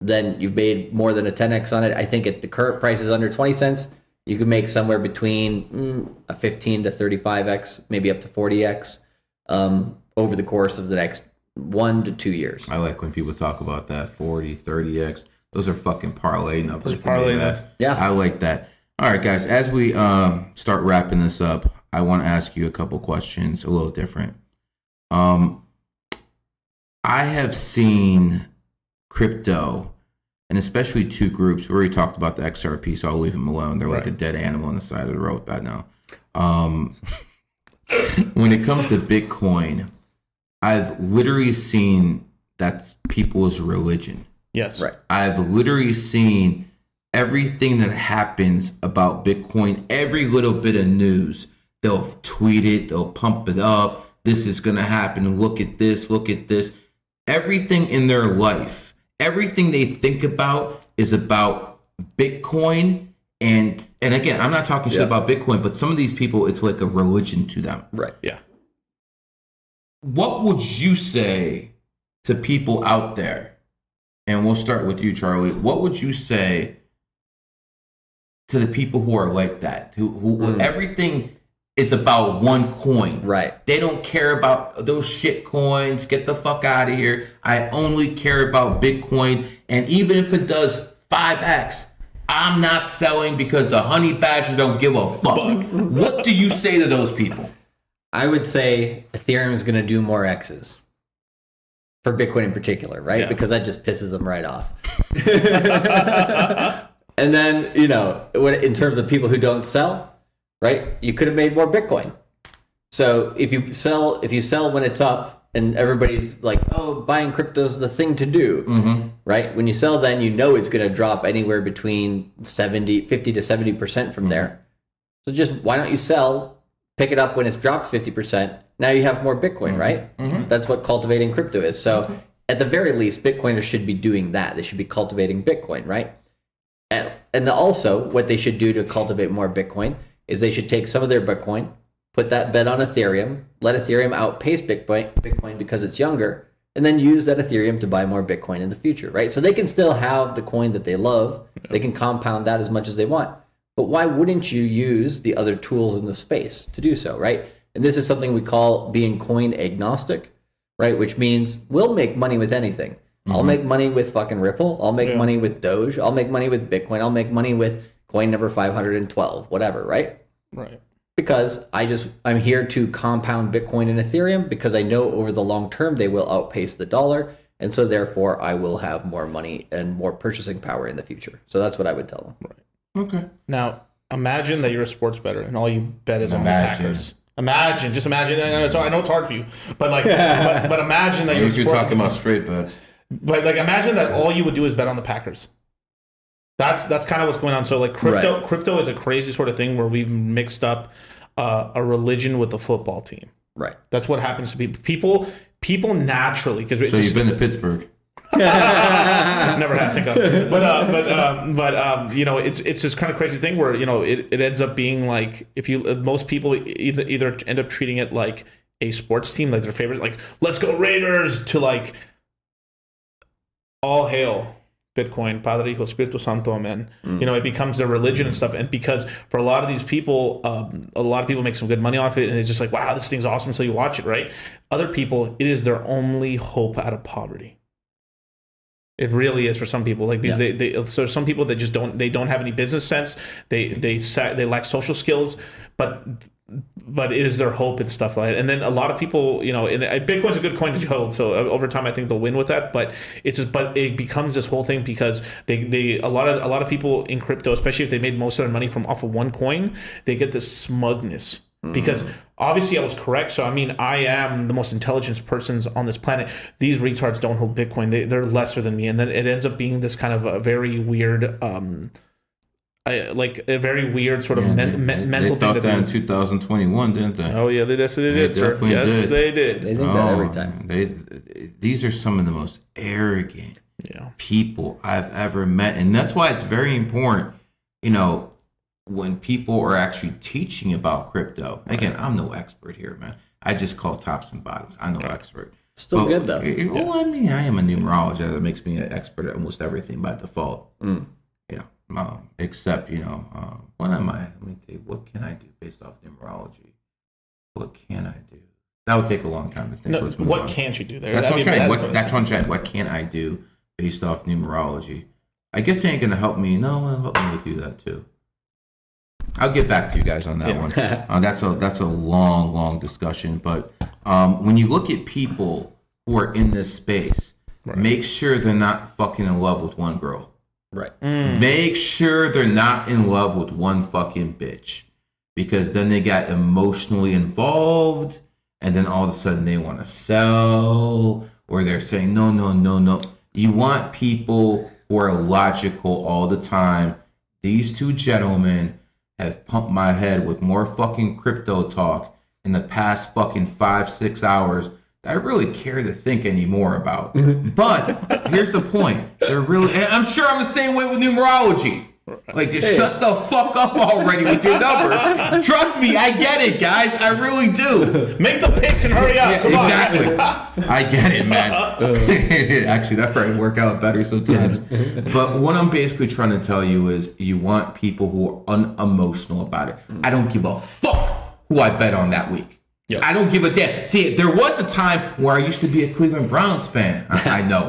Speaker 3: then you've made more than a 10x on it. I think at the current price is under 20 cents, you can make somewhere between a 15 to 35x, maybe up to 40x. Over the course of the next 1 to 2 years.
Speaker 1: I like when people talk about that 40, 30x. Those are fucking parlay numbers.
Speaker 3: Yeah.
Speaker 1: I like that. All right, guys, as we start wrapping this up, I want to ask you a couple questions, a little different. I have seen crypto, and especially 2 groups. We already talked about the XRP, so I'll leave them alone. They're like a dead animal on the side of the road by now. When it comes to Bitcoin, I've literally seen that's people's religion.
Speaker 2: Yes.
Speaker 3: Right.
Speaker 1: I've literally seen everything that happens about Bitcoin, every little bit of news. They'll tweet it, they'll pump it up. This is going to happen. Look at this, look at this. Everything in their life, everything they think about is about Bitcoin. And again, I'm not talking shit about Bitcoin, but some of these people, it's like a religion to them.
Speaker 3: Right.
Speaker 2: Yeah.
Speaker 1: What would you say to people out there? And we'll start with you, Charlie. What would you say to the people who are like that? Who everything is about one coin.
Speaker 3: Right.
Speaker 1: They don't care about those shit coins. Get the fuck out of here. I only care about Bitcoin. And even if it does 5x, I'm not selling because the honey badgers don't give a fuck. What do you say to those people?
Speaker 3: I would say Ethereum is going to do more X's. For Bitcoin in particular, right?
Speaker 2: Yeah.
Speaker 3: Because that just pisses them right off. And then, in terms of people who don't sell, right? You could have made more Bitcoin. So if you sell when it's up and everybody's like, oh, buying crypto is the thing to do, right? When you sell, then it's going to drop anywhere between 50 to 70% from there. So just why don't you sell, pick it up when it's dropped 50%. Now you have more Bitcoin, right? That's what cultivating crypto is. So at the very least, Bitcoiners should be doing that. They should be cultivating Bitcoin, right? And also what they should do to cultivate more Bitcoin is they should take some of their Bitcoin put that bet on Ethereum, let Ethereum outpace Bitcoin because it's younger, and then use that Ethereum to buy more Bitcoin in the future, right? So they can still have the coin that they love. They can compound that as much as they want. But why wouldn't you use the other tools in the space to do so, right? And this is something we call being coin agnostic, right? Which means we'll make money with anything. I'll make money with fucking Ripple. I'll make money with Doge. I'll make money with Bitcoin. I'll make money with coin number 512, whatever, right?
Speaker 2: Right.
Speaker 3: Because I'm here to compound Bitcoin and Ethereum because I know over the long term they will outpace the dollar. And so therefore I will have more money and more purchasing power in the future. So that's what I would tell them.
Speaker 2: Right.
Speaker 1: Okay.
Speaker 2: Now, imagine that you're a sports bettor and all you bet is on the Packers. Just imagine. I know it's hard for you, but like, but imagine that
Speaker 1: you're talking about straight bets.
Speaker 2: But like, imagine that all you would do is bet on the Packers. That's kind of what's going on. So like, crypto is a crazy sort of thing where we've mixed up a religion with a football team.
Speaker 3: Right.
Speaker 2: That's what happens to people. People naturally, because
Speaker 1: so you've been to Pittsburgh.
Speaker 2: Never had to go, but you know, it's this kind of crazy thing where, you know, it ends up being like, most people either end up treating it like a sports team, like their favorite, like let's go Raiders, to like all hail Bitcoin, Padre, Hijo, Espíritu Santo, Amen. You know, it becomes their religion and stuff. And because for a lot of these people, a lot of people make some good money off it, and it's just like, wow, this thing's awesome, so you watch it, right? Other people, it is their only hope out of poverty. It really is for some people, like, because so some people that just don't have any business sense. They lack social skills, but it is their hope and stuff like that. And then a lot of people, you know, and Bitcoin's a good coin to hold. So over time, I think they'll win with that. But it becomes this whole thing because a lot of people in crypto, especially if they made most of their money off of one coin, they get this smugness. Because obviously I was correct. So, I mean, I am the most intelligent person on this planet. These retards don't hold Bitcoin. They're lesser than me. And then it ends up being this kind of a very weird, like a very weird sort of mental thing.
Speaker 1: They thought that in 2021, didn't they?
Speaker 2: Oh, yeah, they did, sir. Yes, they did.
Speaker 3: They think that every time.
Speaker 1: These are some of the most arrogant people I've ever met. And that's why it's very important, you know, when people are actually teaching about crypto. Again, I'm no expert here, man. I just call tops and bottoms. I'm no expert.
Speaker 3: Still good, though.
Speaker 1: Well, I mean, I am a numerologist. That makes me an expert at almost everything by default. You know, except, you know, what am I? Let me think. What can I do based off numerology? What can I do? That would take a long time to think.
Speaker 2: No, what can't you do there?
Speaker 1: That's what I'm trying. What can I do based off numerology? I guess it ain't going to help me. No, it'll help me to do that, too. I'll get back to you guys on that one. That's a long discussion. But when you look at people who are in this space, make sure they're not fucking in love with one girl.
Speaker 3: Right.
Speaker 1: Make sure they're not in love with one fucking bitch, because then they got emotionally involved, and then all of a sudden they want to sell, or they're saying no. You want people who are logical all the time. These two gentlemen have pumped my head with more fucking crypto talk in the past fucking 5-6 hours that I really care to think anymore about. But here's the point. They're really, and I'm sure I'm the same way with numerology. Like, just shut the fuck up already with your numbers. Trust me, I get it, guys. I really do.
Speaker 2: Make the picks and hurry up. Come
Speaker 1: exactly. I get it, man. Actually, that probably work out better sometimes. But what I'm basically trying to tell you is you want people who are unemotional about it. I don't give a fuck who I bet on that week. Yep. I don't give a damn. See, there was a time where I used to be a Cleveland Browns fan. I know.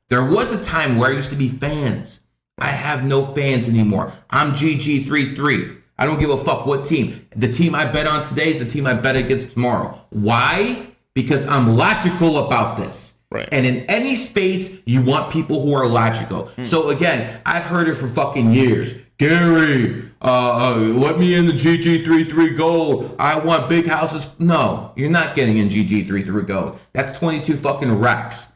Speaker 1: There was a time where I used to be fans. I have no fans anymore. I'm GG33. I don't give a fuck what team. The team I bet on today is the team I bet against tomorrow. Why? Because I'm logical about this.
Speaker 2: Right.
Speaker 1: And in any space, you want people who are logical. So again, I've heard it for fucking years. Gary, let me in the GG33 gold. I want big houses. No, you're not getting in GG33 gold. That's 22 fucking racks.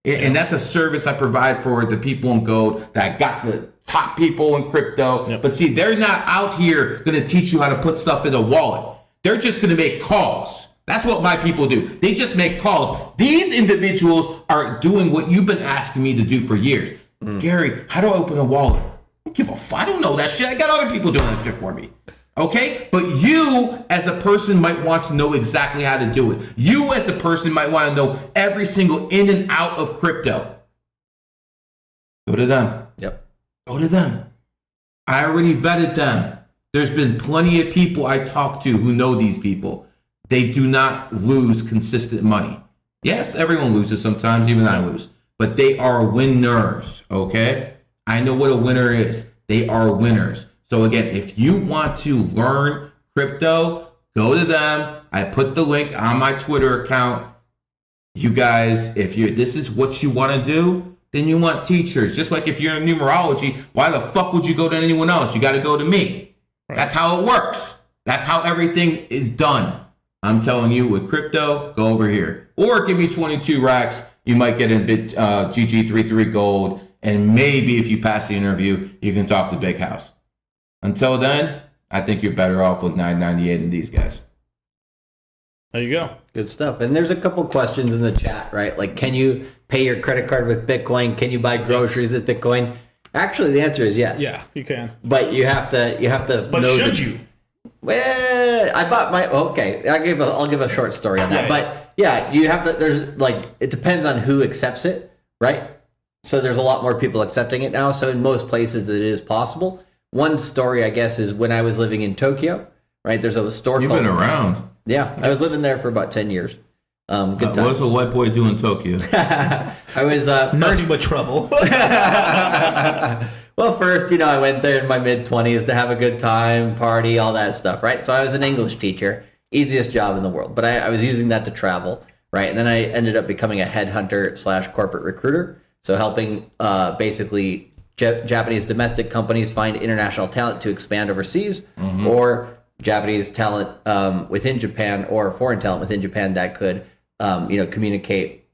Speaker 1: And that's a service I provide for the people in gold that got the top people in crypto. Yep. But see, they're not out here going to teach you how to put stuff in a wallet. They're just going to make calls. That's what my people do. They just make calls. These individuals are doing what you've been asking me to do for years. Gary, how do I open a wallet? I don't give a fuck. I don't know that shit. I got other people doing that shit for me. Okay? But you, as a person, might want to know exactly how to do it. You, as a person, might want to know every single in and out of crypto. Go to them.
Speaker 3: Yep.
Speaker 1: Go to them. I already vetted them. There's been plenty of people I talk to who know these people. They do not lose consistent money. Yes, everyone loses sometimes, even I lose. But they are winners, okay? I know what a winner is. They are winners. So again, if you want to learn crypto, go to them. I put the link on my Twitter account. You guys, if this is what you want to do, then you want teachers. Just like if you're in numerology, why the fuck would you go to anyone else? You got to go to me. Right. That's how it works. That's how everything is done. I'm telling you, with crypto, go over here. Or give me 22 racks. You might get in GG33 gold. And maybe if you pass the interview, you can talk to Big House. Until then, I think you're better off with 998 than these guys.
Speaker 2: There you go.
Speaker 3: Good stuff. And there's a couple questions in the chat, right? Like, can you pay your credit card with Bitcoin? Can you buy groceries with Bitcoin? Actually, the answer is yes.
Speaker 2: Yeah, you can.
Speaker 3: But you have to.
Speaker 2: But should you?
Speaker 3: Well, I bought my. Okay, I'll give a short story on that. But yeah, you have to. There's like, it depends on who accepts it, right? So there's a lot more people accepting it now. So in most places, it is possible. One story, I guess, is when I was living in Tokyo, right? There's a store.
Speaker 1: You've been around.
Speaker 3: Yeah, I was living there for about 10 years. Good times.
Speaker 1: What does a white boy do in Tokyo?
Speaker 3: I was
Speaker 2: nothing but trouble.
Speaker 3: Well, first, I went there in my mid-20s to have a good time, party, all that stuff, right? So I was an English teacher, easiest job in the world. But I was using that to travel, right? And then I ended up becoming a headhunter / corporate recruiter. So helping basically Japanese domestic companies find international talent to expand overseas, or Japanese talent within Japan, or foreign talent within Japan that could, communicate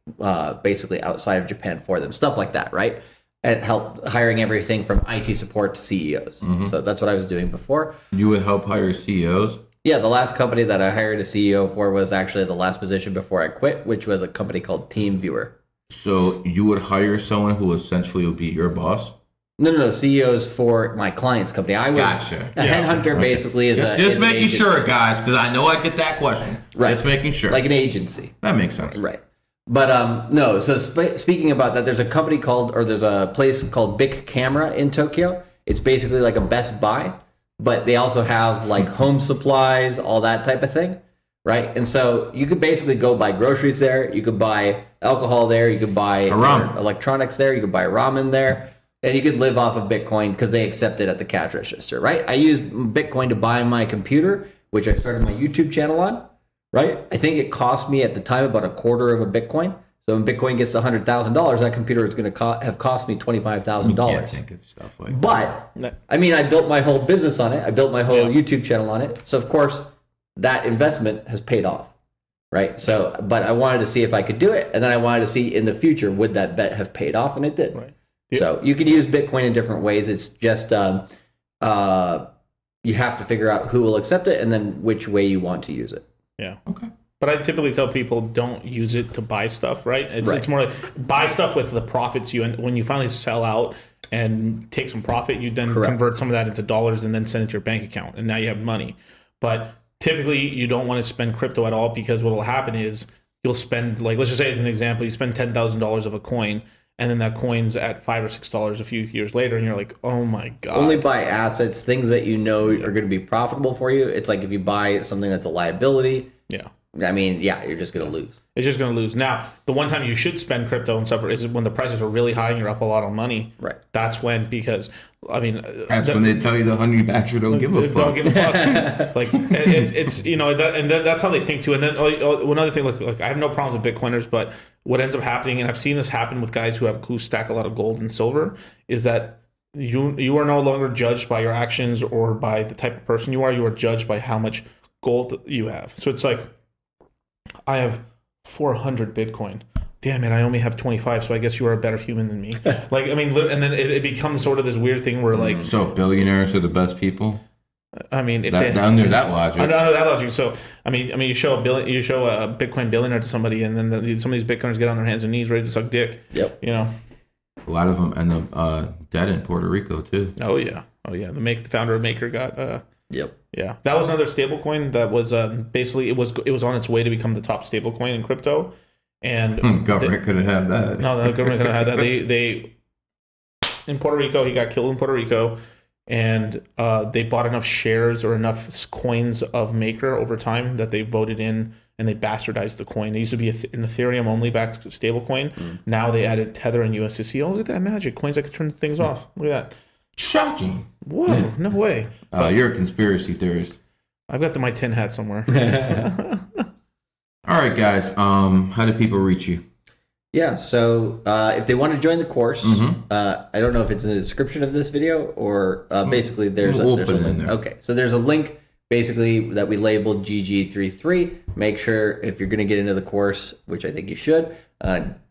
Speaker 3: basically outside of Japan for them, stuff like that, right? And help hiring everything from IT support to CEOs. So that's what I was doing before.
Speaker 1: You would help hire CEOs?
Speaker 3: Yeah, the last company that I hired a CEO for was actually the last position before I quit, which was a company called TeamViewer.
Speaker 1: So you would hire someone who essentially would be your boss?
Speaker 3: No. CEOs for my client's company. I was
Speaker 1: Gotcha.
Speaker 3: A headhunter basically is
Speaker 1: just making sure, guys, because I know I get that question.
Speaker 3: Right.
Speaker 1: Just making sure.
Speaker 3: Like an agency.
Speaker 1: That makes sense.
Speaker 3: Right. But no, so speaking about that, there's a place called Bic Camera in Tokyo. It's basically like a Best Buy, but they also have like home supplies, all that type of thing, right? And so you could basically go buy groceries there, you could buy alcohol there, you could buy electronics there, you could buy ramen there, and you could live off of Bitcoin because they accept it at the cash register, right? I used Bitcoin to buy my computer, which I started my YouTube channel on. Right? I think it cost me at the time about a quarter of a Bitcoin. So when Bitcoin gets to $100,000, that computer is going to have cost me $25,000.
Speaker 1: Yeah, I think it's stuff like
Speaker 3: that. But, I mean, I built my whole business on it. I built my whole YouTube channel on it. So, of course, that investment has paid off. Right? So, but I wanted to see if I could do it. And then I wanted to see in the future, would that bet have paid off? And it did. Right. Yep. So you can use Bitcoin in different ways. It's just you have to figure out who will accept it and then which way you want to use it.
Speaker 2: Yeah. Okay. But I typically tell people don't use it to buy stuff, right? It's more like buy stuff with the profits when you finally sell out and take some profit, you then convert some of that into dollars and then send it to your bank account, and now you have money. But typically you don't want to spend crypto at all, because what will happen is you'll spend, like, let's just say as an example, you spend $10,000 of a coin, and then that coin's at $5 or $6 a few years later, and you're like, oh my God.
Speaker 3: Only buy assets, things that you know are going to be profitable for you. It's like if you buy something that's a liability, I mean, you're just going to lose.
Speaker 2: It's just going to lose. Now, the one time you should spend crypto and stuff is when the prices are really high and you're up a lot of money.
Speaker 3: Right.
Speaker 2: That's when, because, I mean...
Speaker 1: That's when they tell you the honey badger don't give a fuck.
Speaker 2: Don't give a fuck. Like, it's that's how they think too. And then one other thing, look, I have no problems with Bitcoiners, but what ends up happening, and I've seen this happen with guys who stack a lot of gold and silver, is that you are no longer judged by your actions or by the type of person you are. You are judged by how much gold you have. So it's like, I have 400 Bitcoin. Damn it, I only have 25, so I guess you are a better human than me. Like, I mean, and then it becomes sort of this weird thing where, like...
Speaker 1: So billionaires are the best people?
Speaker 2: I mean, if
Speaker 1: under that logic.
Speaker 2: Under that logic. So, I mean, you show a Bitcoin billionaire to somebody, and then some of these Bitcoiners get on their hands and knees ready to suck dick.
Speaker 3: Yep.
Speaker 2: You know?
Speaker 1: A lot of them end up dead in Puerto Rico, too.
Speaker 2: Oh, yeah. The founder of Maker got
Speaker 3: Yep.
Speaker 2: Yeah, that was another stable coin that was basically it was on its way to become the top stable coin in crypto, and
Speaker 1: Government couldn't have that.
Speaker 2: no, the government couldn't have that. They in Puerto Rico, he got killed in Puerto Rico, and they bought enough shares or enough coins of Maker over time that they voted in and they bastardized the coin. It used to be an Ethereum only backed stable coin. Now they added Tether and USDC. Oh, look at that magic coins that could turn things off. Look at that.
Speaker 1: Shocking.
Speaker 2: Whoa, no way.
Speaker 1: You're a conspiracy theorist.
Speaker 2: I've got my tin hat somewhere.
Speaker 1: All right, guys. How do people reach you?
Speaker 3: Yeah, so if they want to join the course, I don't know if it's in the description of this video or basically there's a link. Okay, so there's a link basically that we labeled GG33. Make sure if you're going to get into the course, which I think you should,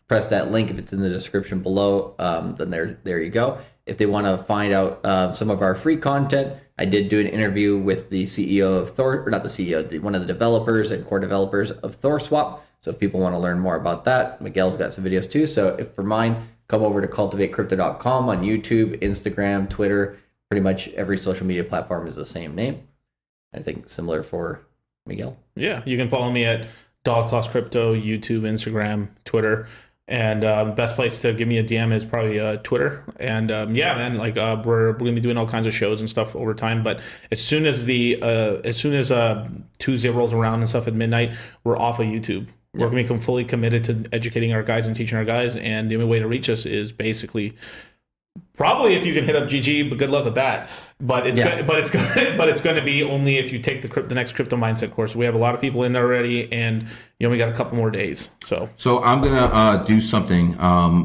Speaker 3: press that link if it's in the description below. Then there you go. If they want to find out some of our free content, I did do an interview with the CEO of Thor, or not the CEO, one of the developers and core developers of ThorSwap. So if people want to learn more about that, Miguel's got some videos too. So if for mine, come over to cultivatecrypto.com on YouTube, Instagram, Twitter. Pretty much every social media platform is the same name. I think similar for Miguel.
Speaker 2: Yeah, you can follow me at Dog Crypto, YouTube, Instagram, Twitter. And best place to give me a DM is probably Twitter. And yeah, man, like we're gonna be doing all kinds of shows and stuff over time. But as soon as Tuesday rolls around and stuff at midnight, we're off of YouTube. We're gonna become fully committed to educating our guys and teaching our guys. And the only way to reach us is basically probably if you can hit up GG, but good luck with that. But it's going to be only if you take the next crypto mindset course. We have a lot of people in there already, and you only got a couple more days. So
Speaker 1: I'm gonna do something.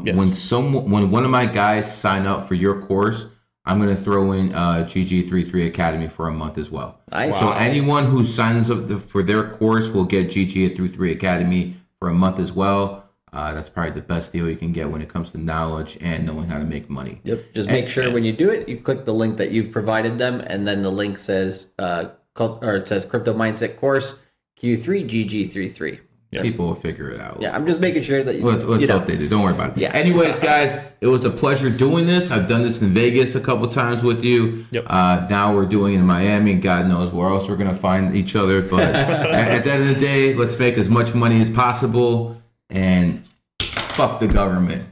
Speaker 2: Yes.
Speaker 1: When one of my guys sign up for your course, I'm gonna throw in GG33 Academy for a month as well.
Speaker 3: Nice.
Speaker 1: So anyone who signs up for their course will get GG33 Academy for a month as well. That's probably the best deal you can get when it comes to knowledge and knowing how to make money.
Speaker 3: Yep. Just make sure when you do it, you click the link that you've provided them, and then the link says, it says Crypto Mindset Course Q3 GG33.
Speaker 1: Yep. People will figure it out.
Speaker 3: Yeah, I'm just making sure that
Speaker 1: let's update it. Don't worry about it.
Speaker 3: Yeah.
Speaker 1: Anyways, guys, it was a pleasure doing this. I've done this in Vegas a couple times with you.
Speaker 2: Yep.
Speaker 1: Now we're doing it in Miami. God knows where else we're gonna find each other. But at the end of the day, let's make as much money as possible and fuck the government.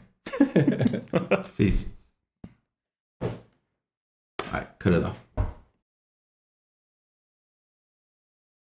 Speaker 1: Peace. All right, cut it off.